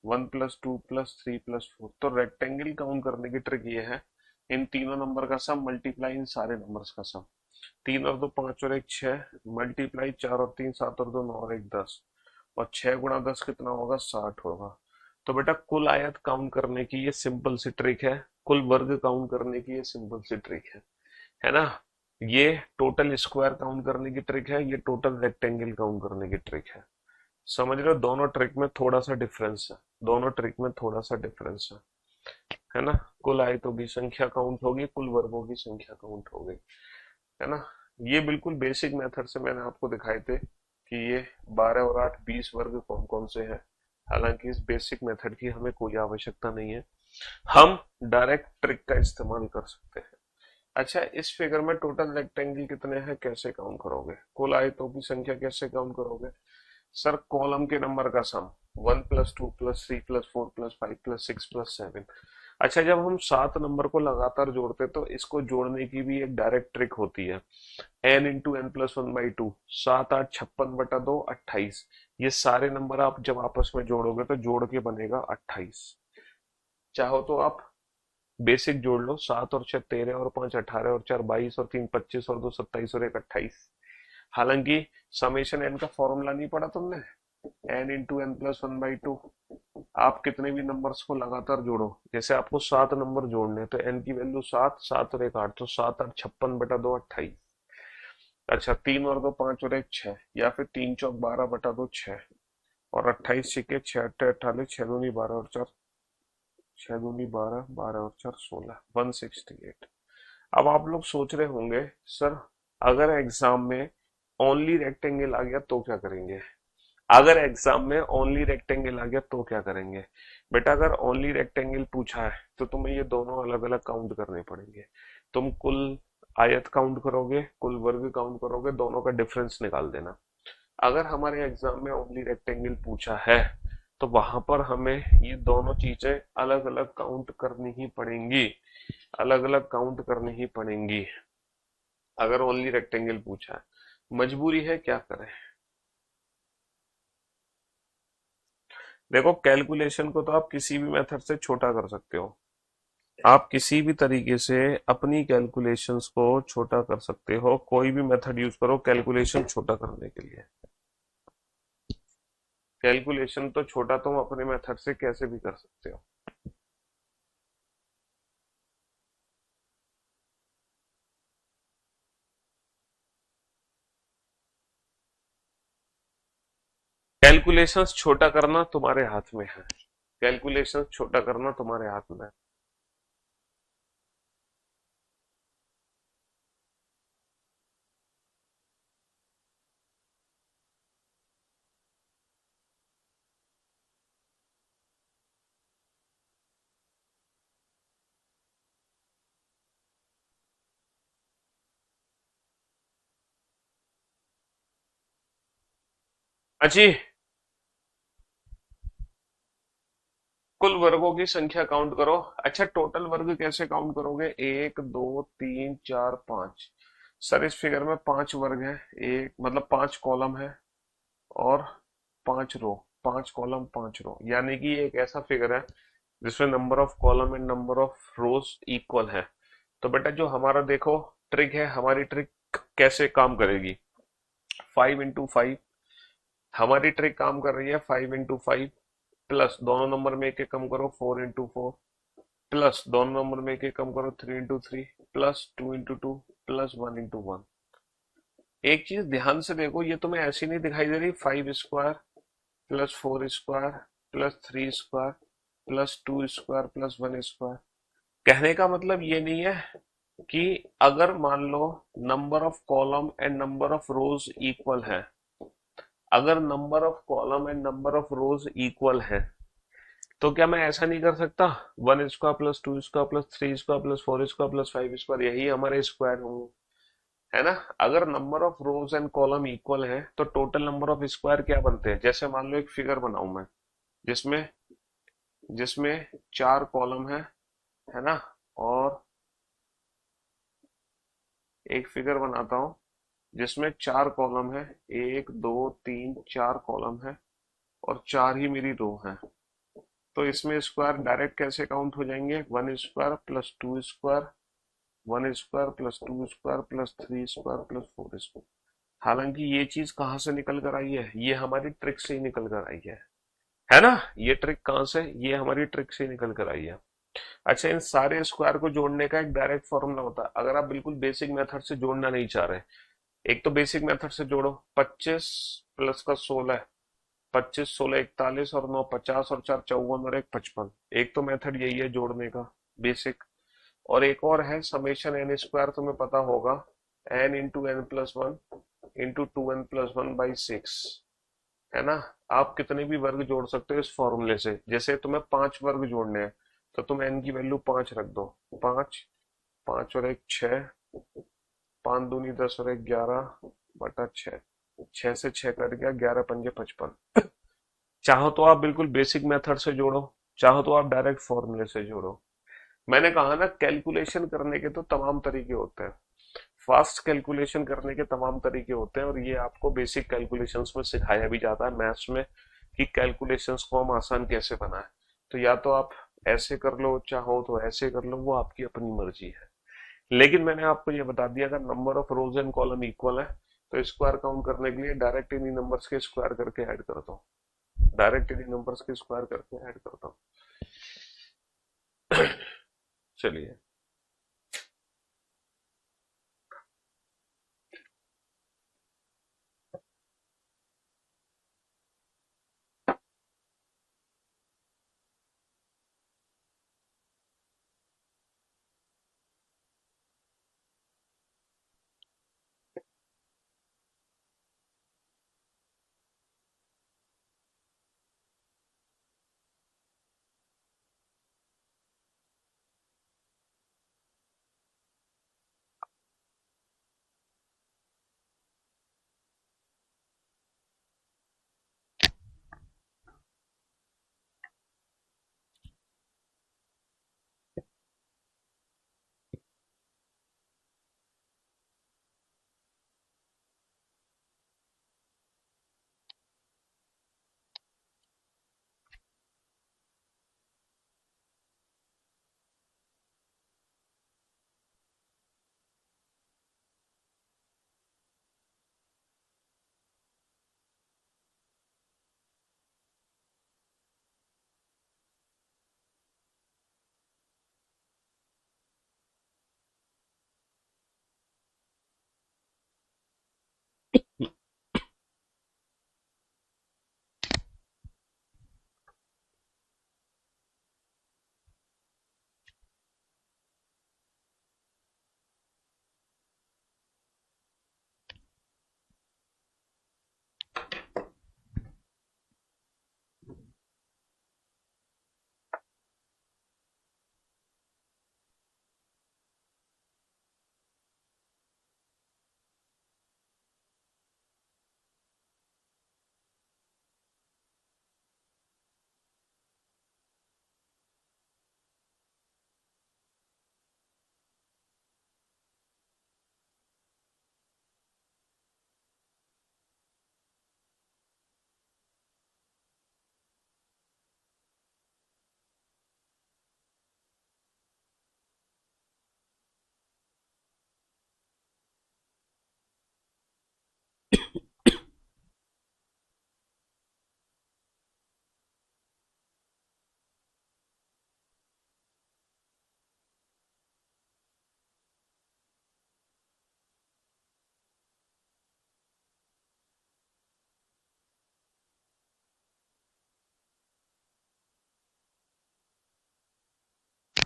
1 + 2 + 3 + 4। तो रेक्टेंगल काउंट करने की ट्रिक ये है, इन तीनों नंबर का सम मल्टीप्लाई इन सारे नंबर्स का सम। 3 और 2 5 और 1 6, मल्टीप्लाई 4 और 3 7 और 2 9 और 1 10, और 6 × 10 कितना होगा? 60 होगा। तो बेटा, कुल आयत काउंट करने की ये सिंपल सी ट्रिक है, कुल वर्ग काउंट करने की ये सिंपल सी ट्रिक है ना। ये टोटल स्क्वायर काउंट करने की ट्रिक है, ये टोटल रेक्टेंगल काउंट करने की ट्रिक है। समझ रहे हो, दोनों ट्रिक में थोड़ा सा डिफरेंस है, दोनों ट्रिक में थोड़ा सा डिफरेंस है ना। कुल आयतों की संख्या काउंट होगी, कुल वर्गों की संख्या काउंट होगी, है ना। ये बिल्कुल बेसिक मेथड से मैंने आपको दिखाए थे कि ये 12 और 8 20 वर्ग कौन कौन से हैं। हालांकि इस बेसिक मेथड की हमें कोई आवश्यकता नहीं है, हम डायरेक्ट ट्रिक का इस्तेमाल कर सकते हैं। अच्छा, इस फिगर में टोटल रेक्टेंगल कितने हैं, कैसे काउंट करोगे? कुल आयतों की संख्या कैसे काउंट करोगे? सर, कॉलम के नंबर का सम, 1 + 2 + 3 + 4 + 5 + 6 + 7। अच्छा, जब हम 7 नंबर को लगातार जोड़ते तो इसको जोड़ने की भी एक डायरेक्ट ट्रिक होती है। n × n + 1/2, 7 8 56/2 28। ये सारे नंबर आप जब आपस में जोड़ोगे तो जोड़ के बनेगा 28। चाहो तो आप बेसिक जोड़ लो, 7 और 6 13 और 5 18 और 4 22 और 3 25 और 2 27 और 1 28। हालांकि समेशन एन का फॉर्मूला नहीं पढ़ा तुमने, n × n + 1/2। आप कितने भी नंबर्स को लगातार जोड़ो, जैसे आपको 7 नंबर जोड़ने तो n की वैल्यू 7, 7 और 1 8, तो 7 8 56/2 28। अच्छा, 3 और 2 5 और 1 6, या फिर 3 × 4 = 12/2 6, और 28 सिक्के 6 8 48, 6 दूनी 12 और 4, 6 दूनी 12, 12 और 4 16, 168। अब आप लोग सोच रहे होंगे, सर अगर एग्जाम में ओनली रेक्टेंगल आ गया तो क्या करेंगे? अगर एग्जाम में ओनली रेक्टेंगल आ गया तो क्या करेंगे? बेटा, अगर ओनली रेक्टेंगल पूछा है तो तुम्हें ये दोनों अलग अलग काउंट करने पड़ेंगे। तुम कुल आयत काउंट करोगे, कुल वर्ग काउंट करोगे, दोनों का डिफरेंस निकाल देना। अगर हमारे एग्जाम में ओनली रेक्टेंगल पूछा है तो वहां पर हमें ये दोनों चीजें अलग अलग काउंट करनी ही पड़ेंगी, अलग अलग काउंट करनी ही पड़ेंगी। अगर ओनली रेक्टेंगल पूछा है, मजबूरी है, क्या करें। देखो, कैलकुलेशन को तो आप किसी भी मेथड से छोटा कर सकते हो, आप किसी भी तरीके से अपनी कैलकुलेशंस को छोटा कर सकते हो, कोई भी मेथड यूज करो कैलकुलेशन छोटा करने के लिए। कैलकुलेशन तो छोटा तुम अपने मेथड से कैसे भी कर सकते हो। कैलकुलेशंस छोटा करना तुम्हारे हाथ में है, कैलकुलेशंस छोटा करना तुम्हारे हाथ में है। अजी, कुल वर्गों की संख्या काउंट करो। अच्छा, टोटल वर्ग कैसे काउंट करोगे? 1 2 3 4 5। सर, इस फिगर में 5 वर्ग है, एक मतलब 5 कॉलम है, और 5 रो। 5 कॉलम 5 रो, यानी कि ये एक ऐसा फिगर है जिसमें number of column and number of rows equal है। तो बेटा, जो हमारा देखो ट्रिक है, हमारी ट्रिक कैसे काम करेगी? 5 × 5। हमारी ट्रिक काम कर रही है 5 × 5, प्लस दोनों नंबर में एक एक कम करो 4 × 4, प्लस दोनों नंबर में एक एक कम करो 3 × 3, प्लस 2 × 2, प्लस 1 × 1। एक चीज ध्यान से देखो, ये तुम्हें ऐसी नहीं दिखाई दे रही 5 square plus 4 square plus 3 square plus 2 square plus 1 square. कहने का मतलब ये नहीं है कि अगर मान लो number of column and number of rows equal है, अगर number of column and number of rows equal है, तो क्या मैं ऐसा नहीं कर सकता, one square plus two square plus three square plus four square plus five square, यही हमारे स्क्वायर होंगे, है ना। अगर number of rose and column equal है तो टोटल नंबर ऑफ स्क्वायर क्या बनते हैं, जैसे मान लो एक फिगर बनाऊं मैं, जिसमें जिसमें चार कॉलम है ना, और एक फिगर बनाता हूं जिसमें चार कॉलम है, एक दो तीन चार कॉलम है और चार ही मेरी रो है। तो इसमें स्क्वायर डायरेक्ट कैसे काउंट हो जाएंगे, one square plus two square, one square plus two square plus three square plus four square. हालांकि ये चीज कहाँ से निकल कर आई है, ये हमारी ट्रिक से ही निकल कर आई है ना। ये ट्रिक कहाँ से, ये हमारी ट्रिक से ही निकल कर आई है। अच्छा, इन सारे स्क्वायर को जोड़ने का एक डायरेक्ट फॉर्मूला होता है, अगर आप बिल्कुल बेसिक मेथड से जोड़ना नहीं चाह रहे। एक तो बेसिक मेथड से जोड़ो, 25 प्लस का 16, 25 16 41 और 9 50 और 4 54 और 1 55। एक तो मेथड यही है जोड़ने का, बेसिक। और एक और है समेशन एन स्क्वायर, तुम्हें पता होगा, n into n plus one into two n plus one by six, है ना। आप कितने भी वर्ग जोड़ सकते हो इस फॉर्मूले से, जैसे तुम्हें पांच वर्ग जोड़ने हैं तो तुम एन की वैल्यू पांच रख दो, पांच, पांच और एक छह, पांच दूनी दस और एक ग्यारह बटा छह, छह से छह कट गया, ग्यारह पंजे पचपन। चाहो तो आप बिल्कुल बेसिक मेथड से जोड़ो, चाहो तो आप डायरेक्ट फॉर्मूले से जोड़ो। मैंने कहा ना, कैलकुलेशन करने के तो तमाम तरीके होते हैं, फास्ट कैलकुलेशन करने के तमाम तरीके होते हैं, और ये आपको बेसिक कैलकुलेशंस में सिखाया भी जाता है मैथ्स में, कि कैलकुलेशंस को हम आसान कैसे बनाएं। तो या तो आप ऐसे कर लो, चाहो तो ऐसे कर लो, वो आपकी अपनी मर्जी है। लेकिन मैंने आपको ये बता दिया, अगर number of rose and column equal है तो स्क्वायर काउंट करने के लिए डायरेक्ट इन्हीं नंबर्स के स्क्वायर करके ऐड कर दो, डायरेक्ट इन्हीं नंबर्स के स्क्वायर करके ऐड कर दो। चलिए।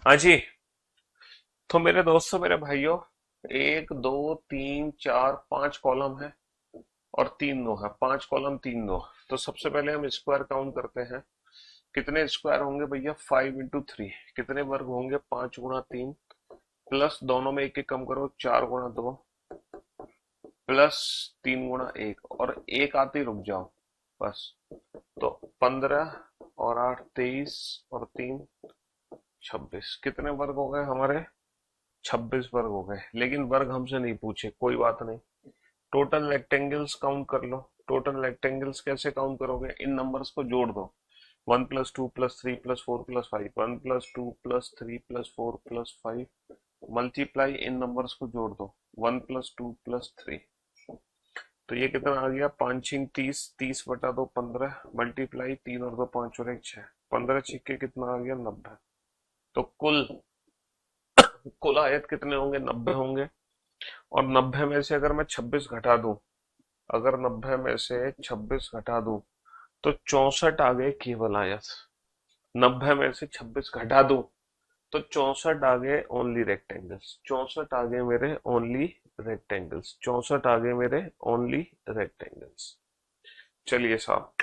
हाँ जी। तो मेरे दोस्तों, मेरे भाइयों, एक दो तीन चार पांच कॉलम है और तीन रो है। पांच कॉलम तीन रो। तो सबसे पहले हम स्क्वायर काउंट करते हैं। कितने स्क्वायर होंगे भैया? 5 इंटू 3। कितने वर्ग होंगे? 5 गुणा 3। प्लस दोनों में एक एक कम करो, 4 गुणा 2। प्लस 3 गुणा 1। और एक आते ही रुक जाओ बस। तो 15 और 8 23 और 3 26। कितने वर्ग हो गए हमारे? 26 वर्ग हो गए। लेकिन वर्ग हमसे नहीं पूछे, कोई बात नहीं। टोटल रेक्टेंगल्स काउंट कर लो। टोटल रेक्टेंगल्स कैसे काउंट करोगे? इन नंबर्स को जोड़ दो। 1 + 2 + 3 + 4 + 5। 1 + 2 + 3 + 4 + 5। मल्टीप्लाई इन नंबर्स को जोड़ दो। 1 + 2 + 3। तो ये कितना आ गया? 5 × 3 = 30। 30/2 15। मल्टीप्लाई 3 और 2 5 और 1 6। 15 × 6 कितना आ गया? 90। तो कुल कुल आयत कितने होंगे? 90 होंगे। और 90 में से अगर मैं 26 घटा दूं, अगर 90 में से 26 घटा दूं तो 64 आ गए केवल आयत। 90 में से 26 घटा दूं तो 64 आ गए ओनली रेक्टेंगल्स। 64 आ गए मेरे ओनली रेक्टेंगल्स। 64 आ गए मेरे ओनली रेक्टेंगल्स। चलिए साहब।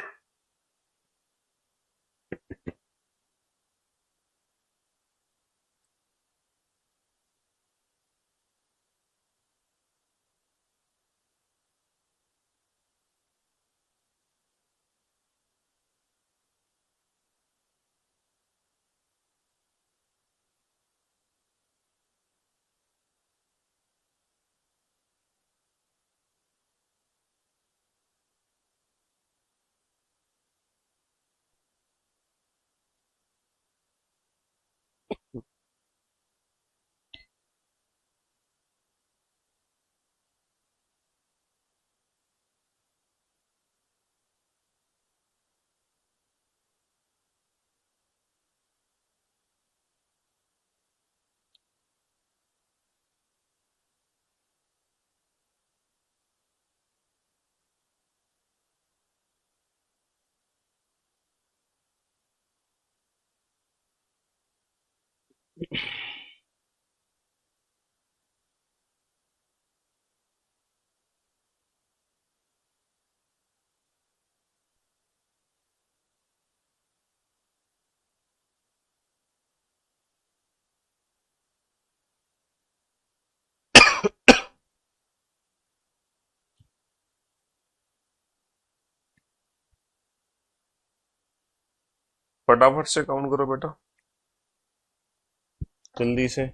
फटाफट से काउंट करो बेटा, जल्दी से।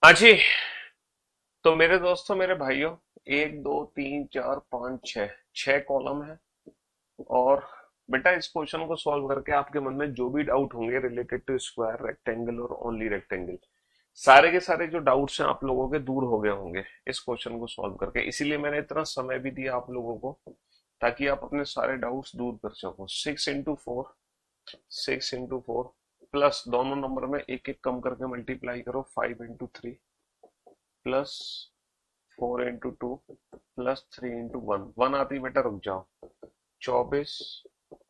हाँ जी। तो मेरे दोस्तों, मेरे भाइयों, एक दो तीन चार पाँच छः, छह कॉलम है। और बेटा, इस क्वेश्चन को सॉल्व करके आपके मन में जो भी डाउट होंगे रिलेटेड टू स्क्वायर, रेक्टेंगल और ओनली रेक्टेंगल, सारे के सारे जो डाउट्स हैं आप लोगों के दूर हो गए होंगे इस क्वेश्चन को सॉल्व करके। इसीलिए मैंने इतना समय भी दिया आप लोगों को, ताकि आप अपने सारे डाउट्स दूर कर सको। 6 × 4, 6 × 4 प्लस दोनों नंबर में एक एक कम करके मल्टीप्लाई करो। 5 × 3 प्लस 4 × 2 प्लस 3 × 1। 1 आती बेटा, रुक जाओ। 24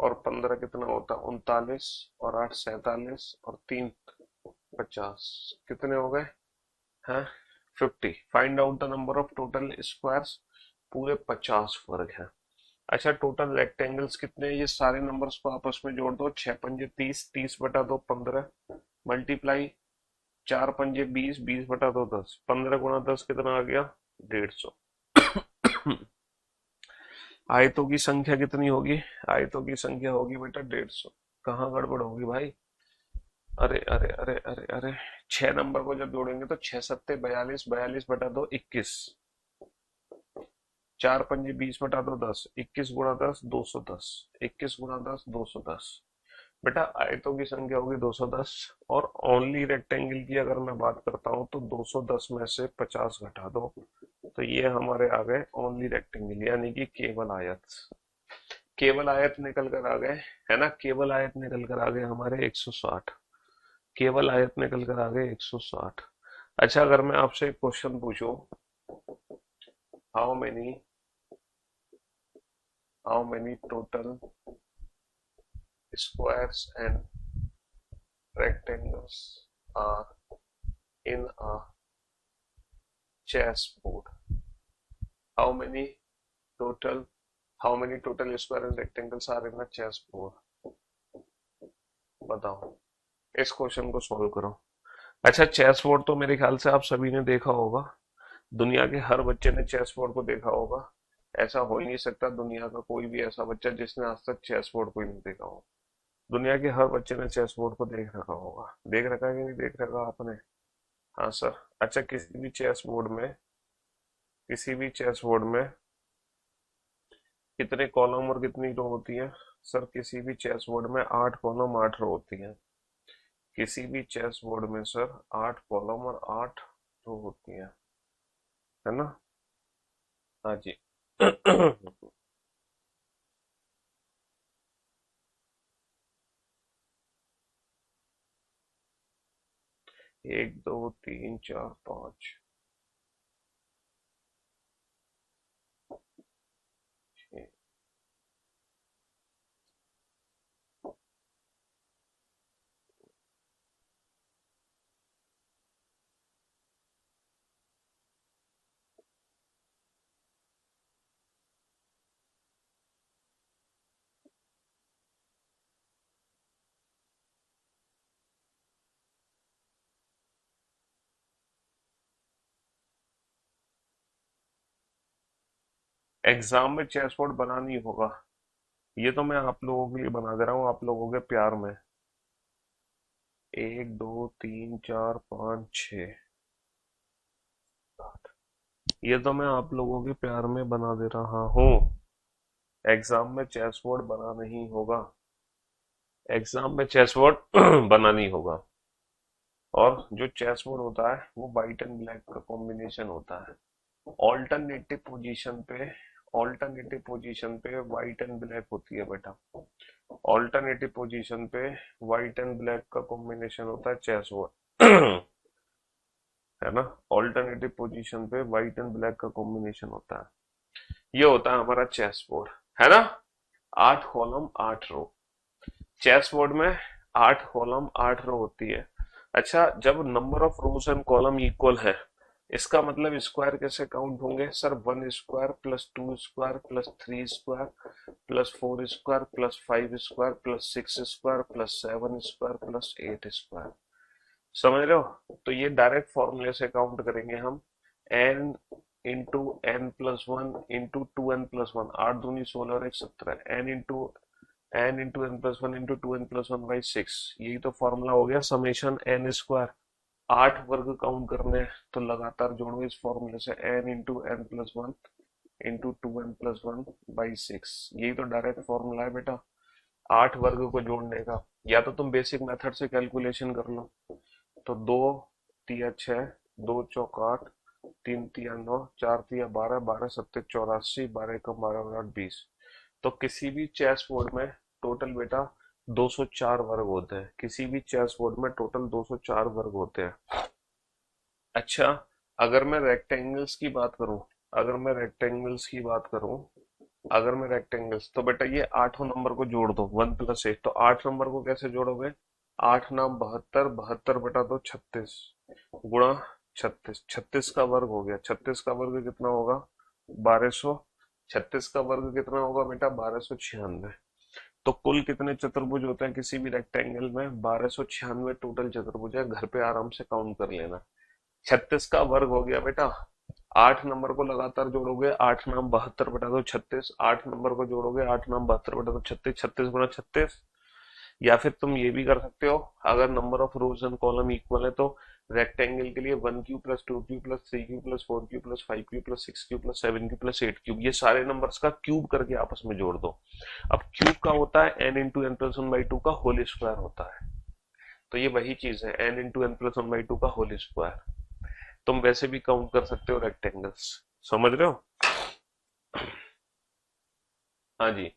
और 15 कितना होता? 39 और 8 47 और 3 50। कितने हो गए हैं? 50। Find out the number of total squares. पूरे 50 वर्ग हैं। अच्छा, टोटल रेक्टेंगल्स कितने हैं? ये सारे नंबर्स को आपस में जोड़ दो। 6 × 5 = 30। 30/2 15। मल्टीप्लाई 4 × 5 = 20। 20/2 10। 15 × 10 कितना आ गया? 150। आयतों की संख्या कितनी होगी? आयतों की संख्या होगी बेटा 150। कहाँ गड़बड़ होगी भाई? अरे अरे अरे अरे अरे, 6 नंबर को जब जोड़ेंगे तो 6 सत्ते 42, 42 बटा 2 21, 4 पंजे 20 बटा 2 10, 21 गुणा 10 210, 21 गुणा 10 210। बेटा आयतों की संख्या होगी 210, और ओनली रेक्टेंगल की अगर मैं बात करता हूं तो 210 में से 50 घटा दो, तो ये हमारे आ गए ओनली रेक्टेंगल, यानी कि केवल आयत। केवल आयत निकल कर आ गए, है ना, केवल आयत निकल कर आ गए हमारे 160। केवल आयत निकल कर आ गए 160। अच्छा, अगर मैं आपसे एक क्वेश्चन पूछूं, how many how many total squares and rectangles are in a chessboard? How many total how many total square and rectangles are in a chessboard? बताओ, इस क्वेश्चन को सॉल्व करो। अच्छा, चेस बोर्ड तो मेरे ख्याल से आप सभी ने देखा होगा, दुनिया के हर बच्चे ने चेस बोर्ड को देखा होगा। ऐसा हो ही नहीं सकता दुनिया का कोई भी ऐसा बच्चा जिसने आज तक चेस बोर्ड को ही नहीं देखा हो। दुनिया के हर बच्चे ने चेस बोर्ड को देख रखा होगा। देख रखा है कि नहीं देख रखा आपने? हाँ सर। अच्छा, किसी भी चेस बोर्ड में कितने कॉलम और कितनी रो होती है? सर किसी भी चेस बोर्ड में 8 कॉलम 8 रो होती है। किसी भी चेस बोर्ड में सर 8 कॉलम और 8 रो होती है ना? हाँ जी। 1 2 3 4 5 6। एग्जाम में चेस बोर्ड बनाना ही होगा, ये तो मैं आप लोगों के लिए बना दे रहा हूँ, आप लोगों के प्यार में। 1 2 3 4 5 6 ये तो मैं आप लोगों के प्यार में बना दे रहा हूँ। एग्जाम में चेस बोर्ड बना नहीं होगा। एग्जाम में चेस बोर्ड बना नहीं होगा। और जो चेस बोर्ड होता है वो वाइट एंड ब्लैक का कॉम्बिनेशन होता है। ऑल्टरनेटिव पोजीशन पे ऑल्टरनेटिव पोजीशन पे वाइट एंड ब्लैक होती है बेटा। ऑल्टरनेटिव पोजीशन पे वाइट एंड ब्लैक का कॉम्बिनेशन होता है चेस बोर्ड। है ना? ऑल्टरनेटिव पोजीशन पे वाइट एंड ब्लैक का कॉम्बिनेशन होता है। ये होता है हमारा चेस बोर्ड, है ना? 8 कॉलम 8 रो। चेस बोर्ड में 8 कॉलम 8 रो होती है। अच्छा, जब number of rose and column equal है, इसका मतलब स्क्वायर कैसे काउंट होंगे? Sir 1 square +2 square +3 square +4 square +5 square +6 square +7 square +8 square. समझ रहे हो? तो ये डायरेक्ट फॉर्मूले से काउंट करेंगे हम। N into n+1 into 2n+1, 8 दूनी 16 और 1 17, n into n+1 into 2n+1/6। यही तो फॉर्मूला हो गया समेशन n स्क्वायर। 8 वर्ग काउंट करने हैं तो लगातार जोड़ो इस फॉर्मूले से, n into n+1 into 2n+1/6। यही तो डायरेक्ट फॉर्मूला है बेटा 8 वर्ग को जोड़ने का। या तो तुम बेसिक मेथड से कैलकुलेशन कर लो, तो 2 तिया 6, 2 चौक 8, 3 तिया 9, 4 तिया 12, 12 सत्ते 84, 12 एकम 12 और 8 20। तो किसी भी चेस बोर्ड में टोटल बेटा 204 वर्ग होते हैं। किसी भी चेस बोर्ड में टोटल 204 वर्ग होते हैं। अच्छा, अगर मैं रेक्टेंगल्स की बात करूं अगर मैं रेक्टेंगल्स की बात करूं अगर मैं रेक्टेंगल्स, तो बेटा ये 8 नंबर को जोड़ दो 1+8। तो 8 नंबर को कैसे जोड़ोगे? 8 9 72, 72 बटा 2 36 गुणा 36। 36 का वर्ग हो गया। 36 का वर्ग कितना होगा? 1200। 36 का वर्ग कितना होगा बेटा? 1296। तो कुल कितने चतुर्भुज होते हैं किसी भी रेक्टेंगल में? 1296 टोटल चतुर्भुज है। घर पे आराम से काउंट कर लेना। 36 का वर्ग हो गया बेटा। 8 नंबर को लगातार जोड़ोगे, 8 9 72 बटा 2 36। 8 नंबर को जोड़ोगे, 8 9 72 बटा 2 36। 36 गुणा 36 या फिर तुम ये भी कर सकते हो, अगर number of rose and column equal है तो रेक्टेंगल के लिए 1 cube plus 2 cube plus 3 cube plus 4 cube plus 5 cube plus 6 cube plus 7 cube plus 8 cube, ये सारे नंबर्स का क्यूब करके आपस में जोड़ दो। अब क्यूब का होता है n into n plus one by two का होल स्क्वायर होता है, तो ये वही चीज है n into n plus one by two का होल स्क्वायर। तुम वैसे भी काउंट कर सकते हो रेक्टेंगल्स, समझ रहे हो? हाँ जी,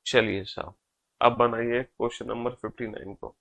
चलिए साहब, अब बनाइए क्वेश्चन नंबर 59 को।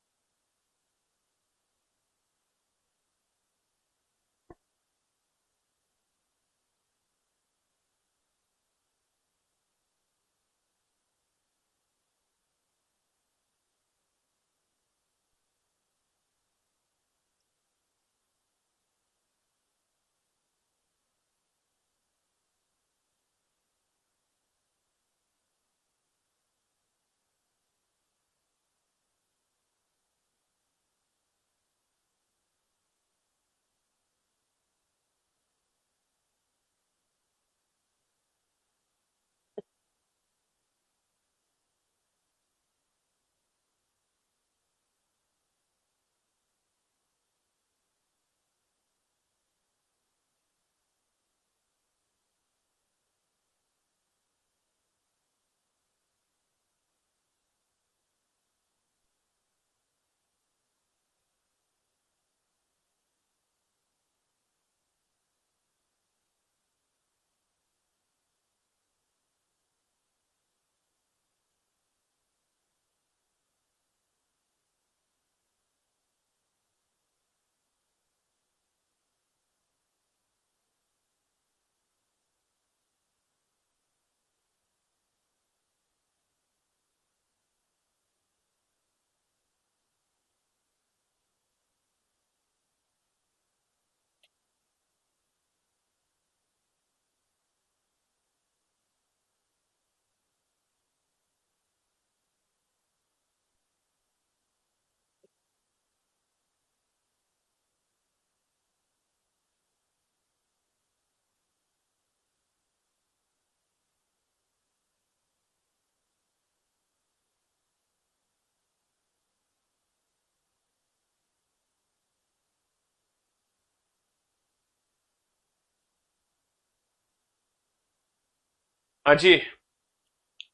हाँ जी,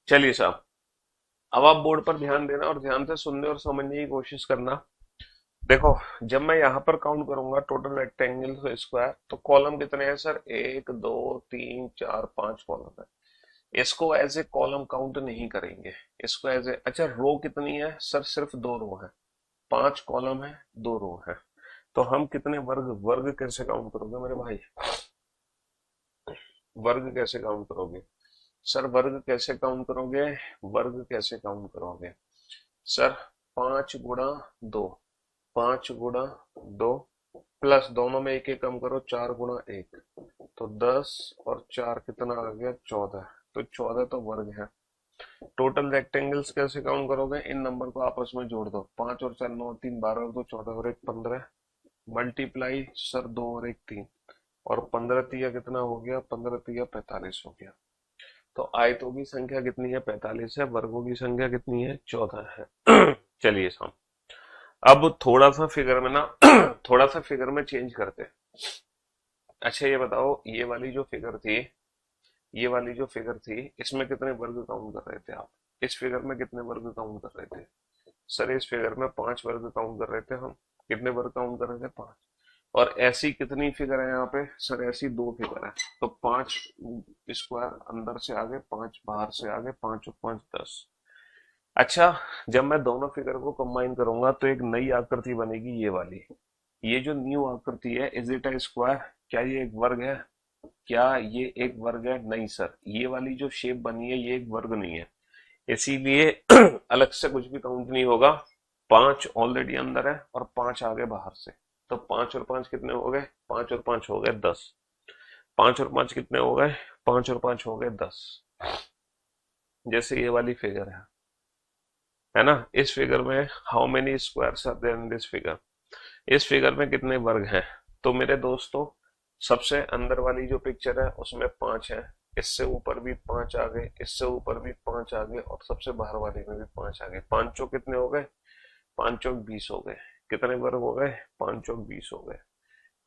चलिए साहब, अब आप बोर्ड पर ध्यान देना और ध्यान से सुनने और समझने की कोशिश करना। देखो, जब मैं यहाँ पर काउंट करूंगा टोटल रेक्टेंगल स्क्वायर, तो कॉलम कितने हैं सर? 1 2 3 4 5 कॉलम है। इसको एज ए कॉलम काउंट नहीं करेंगे, इसको एज ए, अच्छा रो कितनी है सर? सिर्फ 2 रो है, 5 कॉलम है, 2 रो है। तो हम कितने वर्ग, वर्ग कैसे काउंट करोगे मेरे भाई? वर्ग कैसे काउंट करोगे सर? वर्ग कैसे काउंट करोगे? वर्ग कैसे काउंट करोगे सर? 5 गुणा 2, 5 गुणा 2 प्लस दोनों में एक एक कम करो, 4 गुणा 1, तो 10 और 4 कितना आ गया? 14। तो 14 तो वर्ग है। टोटल रेक्टेंगल्स कैसे काउंट करोगे? इन नंबर को आपस में जोड़ दो, 5 और 4 9 3 12 और 2 14 और 1 15, मल्टीप्लाई सर 2 और 1 3, और 15 तिया कितना हो गया? 15 तिया 45 हो गया। तो आयतों की संख्या कितनी है? 45 है। वर्गों की संख्या कितनी है? 14 है। चलिए साहब, अब थोड़ा सा फिगर में ना थोड़ा सा फिगर में चेंज करते हैं। अच्छा ये बताओ, ये वाली जो फिगर थी, ये वाली जो फिगर थी, इसमें कितने वर्ग काउंट कर रहे थे आप? इस फिगर में कितने वर्ग काउंट कर रहे थे सर? इस फिगर में 5 वर्ग काउंट कर रहे थे हम। कितने वर्ग काउंट कर रहे थे? 5। और ऐसी कितनी फिगर है यहाँ पे सर? ऐसी 2 फिगर है। तो 5 स्क्वायर अंदर से आगे, 5 बाहर से आगे, 5 और 5 10। अच्छा, जब मैं दोनों फिगर को कंबाइन करूंगा तो एक नई आकृति बनेगी, ये वाली। ये जो न्यू आकृति है, इज इट अ स्क्वायर? क्या ये एक वर्ग है? क्या ये एक वर्ग है? नहीं सर, ये वाली जो शेप बनी है ये एक वर्ग नहीं है, इसीलिए अलग से कुछ भी काउंट नहीं होगा। 5 ऑलरेडी अंदर है और 5 आगे बाहर से, तो 5 और 5 कितने हो गए? 5 और 5 हो गए 10। 5 और 5 कितने हो गए? 5 और 5 हो गए 10। जैसे ये वाली फिगर है ना? इस फिगर में how many squares are there in this figure? इस फिगर में कितने वर्ग हैं? तो मेरे दोस्तों, सबसे अंदर वाली जो पिक्चर है उसमें 5 है, इससे ऊपर भी 5 आ गए, इससे ऊपर भी 5 आ गए, और सबसे बाहर वाले में भी 5 आ गए। 5 चौक कितने हो गए? 5 चौक 20 हो गए। कितने वर्ग हो गए? 5 चौक 20 हो गए।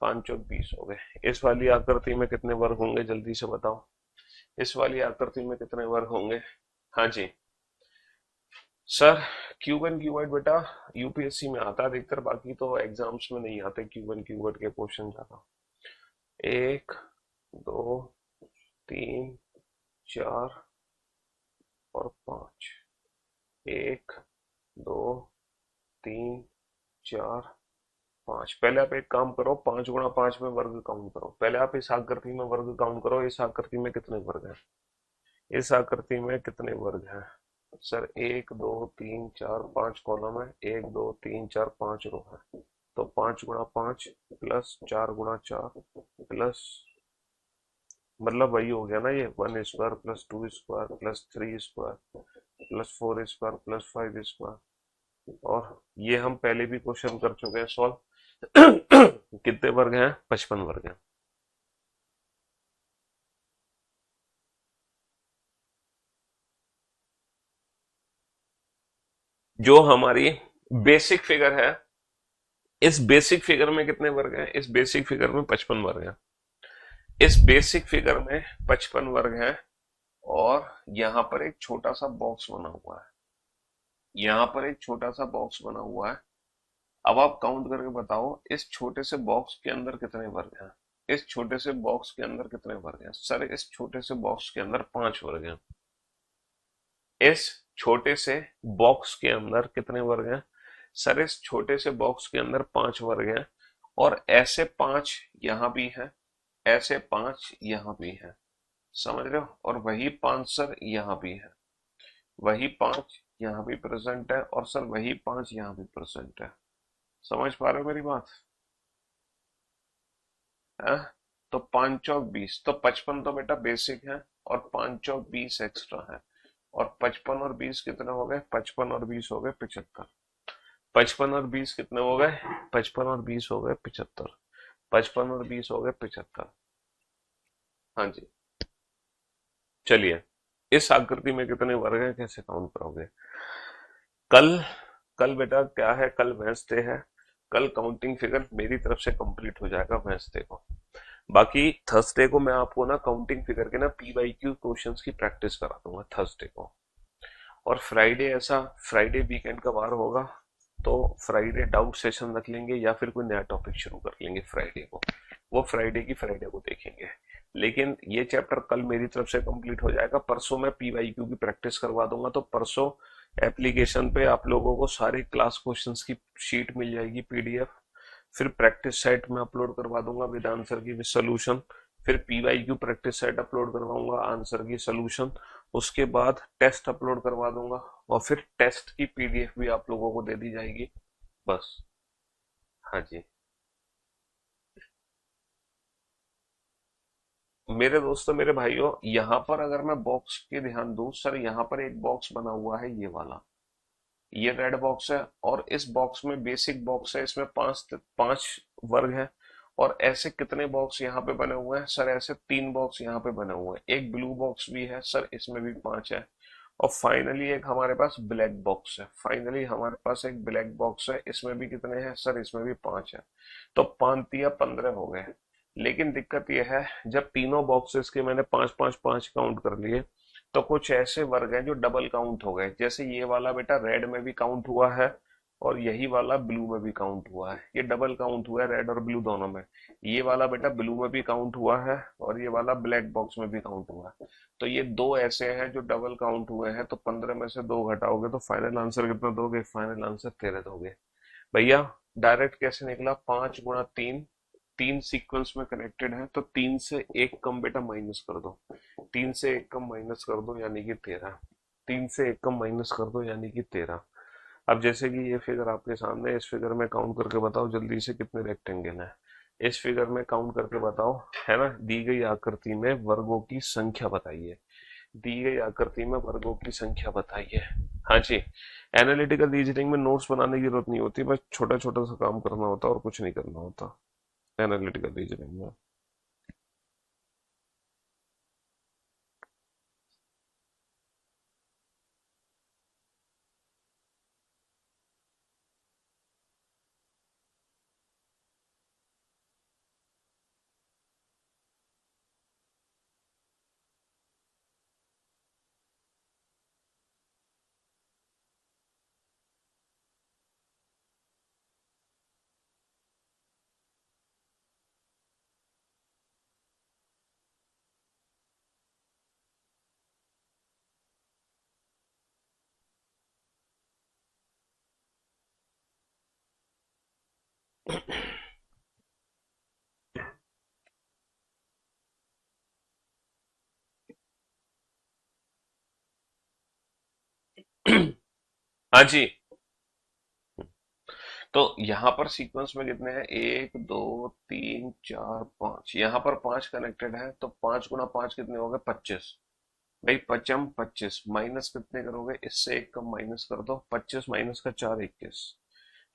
5 चौक 20 हो गए। इस वाली आकृति में कितने वर्ग होंगे, जल्दी से बताओ। इस वाली आकृति में कितने वर्ग होंगे? हाँ जी सर। क्यूब एंड क्यूबॉइड बेटा यूपीएससी में आता है अधिकतर, बाकी तो एग्जाम्स में नहीं आते क्यूब एंड क्यूबॉइड के क्वेश्चन ज्यादा। 1 2 3 4 और 5। 1 2 3 4 5। पहले आप एक काम करो, 5 गुणा 5 में वर्ग काउंट करो। पहले आप इस आकृति में वर्ग काउंट करो। इस आकृति में कितने वर्ग हैं? इस आकृति में कितने वर्ग हैं? सर 1 2 3 4 5 कॉलम है, 1 2 3 4 5 रो है। तो 5 गुणा 5 प्लस 4 गुणा 4 प्लस, मतलब वही हो गया ना ये, 1 square plus 2 square plus 3 square plus 4 square plus 5 square. और ये हम पहले भी क्वेश्चन कर चुके हैं सॉल्व। कितने वर्ग हैं? 55 वर्ग हैं। जो हमारी बेसिक फिगर है, इस बेसिक फिगर में कितने वर्ग हैं? इस बेसिक फिगर में 55 वर्ग हैं। इस बेसिक फिगर में 55 वर्ग हैं। और यहां पर एक छोटा सा बॉक्स बना हुआ है। यहां पर एक छोटा सा बॉक्स बना हुआ है। अब आप काउंट करके बताओ, इस छोटे से बॉक्स के अंदर कितने वर्ग हैं? इस छोटे से बॉक्स के अंदर कितने वर्ग हैं? सर इस छोटे से बॉक्स के अंदर 5 वर्ग हैं। इस छोटे से बॉक्स के अंदर कितने वर्ग हैं? सर इस छोटे से बॉक्स के अंदर 5 वर्ग हैं। और ऐसे 5 यहां भी हैं, ऐसे 5 यहां भी हैं। समझ रहे हो? और वही 5 सर यहां भी है, वही 5 यहां भी प्रेजेंट है, और सर वही 5 यहां भी प्रेजेंट है। समझ पा रहे हो मेरी बात है? तो 5 चौक 20, तो 55 तो बेटा बेसिक है, और 5 चौक 20 एक्स्ट्रा है। और 55 और 20 कितने हो गए? 55 और 20 हो गए 75। 55 और 20 कितने हो गए? 55 और 20 हो गए 75। 55 और 20 हो गए 75। हाँ जी। चलिए, इस आकृति में कितने वर्ग हैं कैसे काउंट करोगे? कल कल बेटा क्या है? कल वेंसडे है। कल काउंटिंग फिगर मेरी तरफ से कंप्लीट हो जाएगा वेंसडे को। बाकी थर्सडे को मैं आपको ना काउंटिंग फिगर के ना पीवाईक्यू क्वेश्चंस की प्रैक्टिस करा दूंगा थर्सडे को। और फ्राइडे ऐसा, फ्राइडे वीकेंड का वार होगा, तो फ्राइडे डाउट सेशन रख लेंगे या फिर कोई नया टॉपिक शुरू कर लेंगे फ्राइडे को। वो फ्राइडे की फ्राइडे को देखेंगे। लेकिन ये चैप्टर कल मेरी तरफ से कंप्लीट हो जाएगा। परसों मैं पीवाईक्यू की प्रैक्टिस करवा दूंगा। तो परसों एप्लीकेशन पे आप लोगों को सारे क्लास क्वेश्चंस की शीट मिल जाएगी, पीडीएफ। फिर प्रैक्टिस सेट में अपलोड करवा दूंगा विद आंसर की, विद सोल्यूशन। फिर पीवाईक्यू प्रैक्टिस सेट अपलोड करवाऊंगा, आंसर की सोल्यूशन। उसके बाद टेस्ट अपलोड करवा दूंगा, और फिर टेस्ट की पीडीएफ भी आप लोगों को दे दी जाएगी। बस। हाँ जी। मेरे दोस्तों, मेरे भाइयों, यहाँ पर अगर मैं बॉक्स के ध्यान दूं, सर यहाँ पर एक बॉक्स बना हुआ है, ये वाला, ये रेड बॉक्स है। और इस बॉक्स में बेसिक बॉक्स है, इसमें 5 वर्ग है। और ऐसे कितने बॉक्स यहाँ पे बने हुए हैं? सर ऐसे 3 बॉक्स यहाँ पे बने हुए हैं। एक ब्लू बॉक्स भी है सर, इसमें भी 5 है। और फाइनली एक हमारे पास ब्लैक बॉक्स है। फाइनली हमारे पास एक ब्लैक बॉक्स है, इसमें भी कितने हैं? सर इसमें भी 5 है। तो 5 या 15 हो गए। लेकिन दिक्कत यह है, जब तीनों बॉक्सेस के मैंने 5 5 5 काउंट कर लिए, तो कुछ ऐसे वर्ग हैं जो डबल काउंट हो गए। जैसे ये वाला बेटा रेड में भी काउंट हुआ है, और यही वाला ब्लू में भी काउंट हुआ है। ये डबल काउंट हुआ है रेड और ब्लू दोनों में। ये वाला बेटा ब्लू में भी काउंट हुआ है, और ये वाला ब्लैक बॉक्स में भी काउंट हुआ है। तो ये दो ऐसे हैं जो डबल काउंट हुए हैं। तो 15 में से 2 घटाओगे तो फाइनल आंसर कितना दोगे? फाइनल आंसर 13 दोगे। भैया डायरेक्ट कैसे निकला? 5 गुणा 3। 3 सीक्वेंस में कनेक्टेड है, तो 3 से 1 कम बेटा माइनस कर दो। 3 से 1 कम माइनस कर दो यानी कि 13। 3 से 1 कम माइनस कर दो यानी कि 13। अब जैसे कि ये फिगर आपके सामने है, इस फिगर में काउंट करके बताओ जल्दी से कितने रेक्टेंगल है। इस फिगर में काउंट करके बताओ, है ना। दी गई आकृति में वर्गों की संख्या बताइए। दी गई आकृति में वर्गों की संख्या बताइए। हाँ जी। एनालिटिकल रीजनिंग में नोट्स बनाने की जरूरत नहीं होती, बस छोटा छोटा सा काम करना होता है और कुछ नहीं करना होता एनालिटिकल रीजनिंग में। हाँ जी। तो यहाँ पर सीक्वेंस में कितने हैं, एक दो तीन चार पांच, यहाँ पर पांच कनेक्टेड है, तो पांच गुना पांच कितने हो गए, 25। भाई पचम 25 माइनस कितने करोगे, इससे एक कम माइनस कर दो, 25 माइनस का चार 21,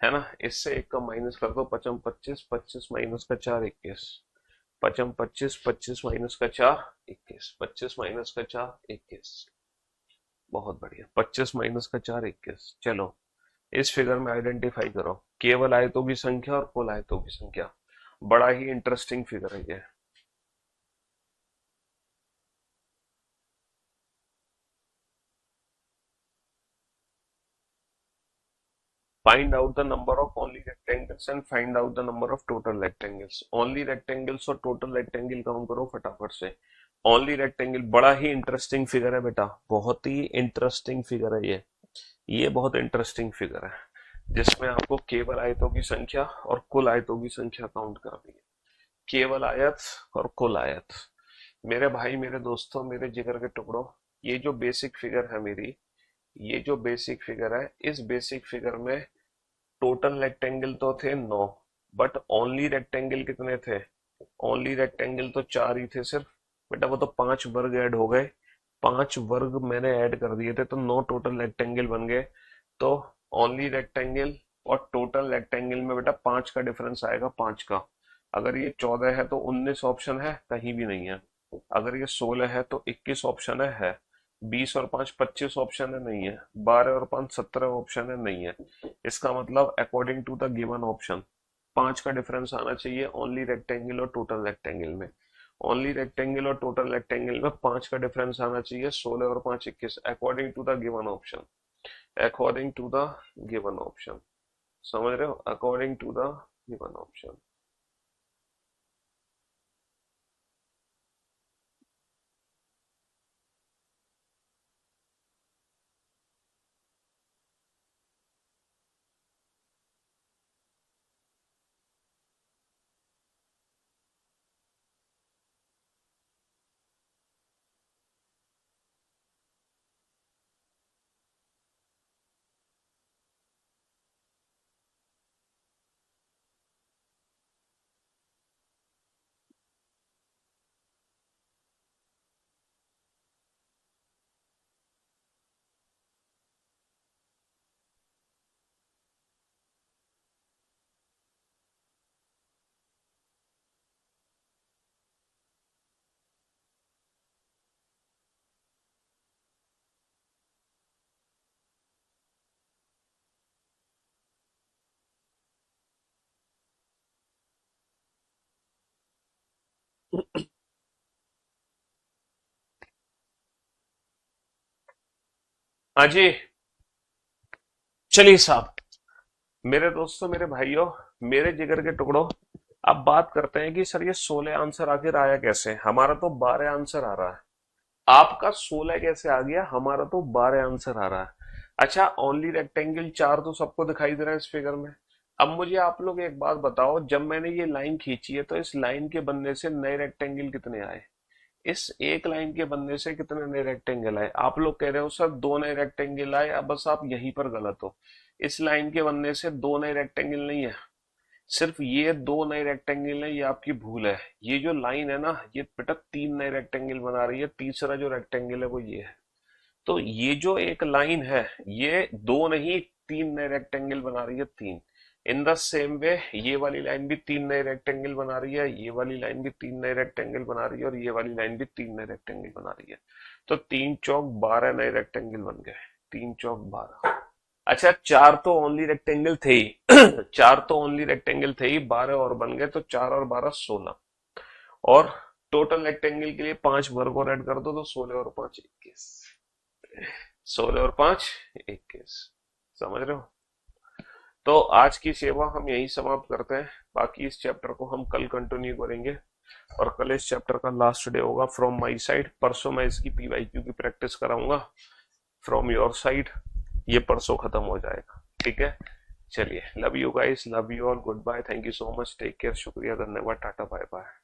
है ना। इससे एक कम माइनस कर दो, पचम 25, 25 माइनस का चार 21, पचम 25, 25 माइनस का चार 21, 25 माइनस का चार 21। बहुत बढ़िया, 25 माइनस का चार 21। चलो इस फिगर में आइडेंटिफाई करो केवल आयतों की संख्या और कुल आयतों की संख्या। बड़ा ही इंटरेस्टिंग फिगर है ये। Find out the number of only rectangles and find out the number of total rectangles. Only rectangles और टोटल रेक्टेंगल काउंट करो फटाफट से। ओनली रेक्टेंगल बड़ा ही इंटरेस्टिंग फिगर है बेटा, बहुत ही इंटरेस्टिंग फिगर है ये बहुत इंटरेस्टिंग फिगर है, जिसमें आपको केवल आयतों की संख्या और कुल आयतों की संख्या काउंट करनी है। केवल आयत और कुल आयत। मेरे भाई, मेरे दोस्तों, मेरे जिगर के टुकड़ों, ये जो बेसिक फिगर है मेरी, ये जो बेसिक फिगर है, इस बेसिक फिगर में टोटल रेक्टेंगल तो थे 9, बट ओनली रेक्टेंगल कितने थे, ओनली रेक्टेंगल तो चार ही थे सिर्फ। बेटा वो तो पांच वर्ग ऐड हो गए, पांच वर्ग मैंने ऐड कर दिए थे, तो 9 टोटल रेक्टेंगल बन गए। तो ओनली रेक्टेंगल और टोटल रेक्टेंगल में बेटा पांच का डिफरेंस आएगा, पांच का। अगर ये 14 है तो 19 ऑप्शन है, कहीं भी नहीं है। अगर ये 16 है तो 21 ऑप्शन है। 20 और 5 25 ऑप्शन है, नहीं है। 12 और 5 17 ऑप्शन है, नहीं है। इसका मतलब according to the given option पांच का डिफरेंस आना चाहिए ओनली रेक्टेंगल और टोटल रेक्टेंगल में। ओनली रेक्टेंगल और टोटल रेक्टेंगल में पांच का डिफरेंस आना चाहिए, 16 और 5 21, according to the given option. According to the given option, समझ रहे हो, according to the given option. हाँ जी। चलिए साहब, मेरे दोस्तों, मेरे भाइयों, मेरे जिगर के टुकड़ों, अब बात करते हैं कि सर ये 16 आंसर आखिर आया कैसे। हमारा तो 12 आंसर आ रहा है, आपका 16 कैसे आ गया, हमारा तो 12 आंसर आ रहा है। अच्छा, ओनली रेक्टेंगल चार तो सबको दिखाई दे रहा है इस फिगर में। अब मुझे आप लोग एक बात बताओ, जब मैंने ये लाइन खींची है तो इस लाइन के बनने से नए रेक्टेंगल कितने आए, इस एक लाइन के बनने से कितने नए रेक्टेंगल आए। आप लोग कह रहे हो सर दो नए रेक्टेंगल आए, अब बस आप यहीं पर गलत हो। इस लाइन के बनने से दो नए रेक्टेंगल नहीं है, सिर्फ ये दो नए रेक्टेंगल है, ये आपकी भूल है। ये जो लाइन है ना, ये बेटा तीन नए रेक्टेंगल बना रही है, तीसरा जो रेक्टेंगल है वो ये है। तो ये जो एक लाइन है, ये दो नहीं तीन नए रेक्टेंगल बना रही है, तीन। इन द सेम वे ये वाली लाइन भी तीन नए रेक्टेंगल बना रही है, ये वाली लाइन भी तीन नए रेक्टेंगल बना रही है, और ये वाली लाइन भी तीन नए रेक्टेंगल बना रही है। तो तीन चौक 12 नए रेक्टेंगल बन गए, तीन चौक 12। अच्छा, चार तो ओनली रेक्टेंगल थे ही चार तो ओनली रेक्टेंगल थे ही, 12 और बन गए, तो चार और 12 16। और टोटल रेक्टेंगल के लिए पांच वर्ग और ऐड कर दो, तो 16 और 5 21, 16 और 5 21। समझ रहे हो। तो आज की सेवा हम यही समाप्त करते हैं, बाकी इस चैप्टर को हम कल कंटिन्यू करेंगे, और कल इस चैप्टर का लास्ट डे होगा फ्रॉम माई साइड। परसों मैं इसकी पीवाईक्यू की प्रैक्टिस कराऊंगा फ्रॉम योर साइड, ये परसों खत्म हो जाएगा, ठीक है। चलिए, love you guys, love you all, good bye, thank you so much, take care, शुक्रिया, धन्यवाद, टाटा, बाय बाय।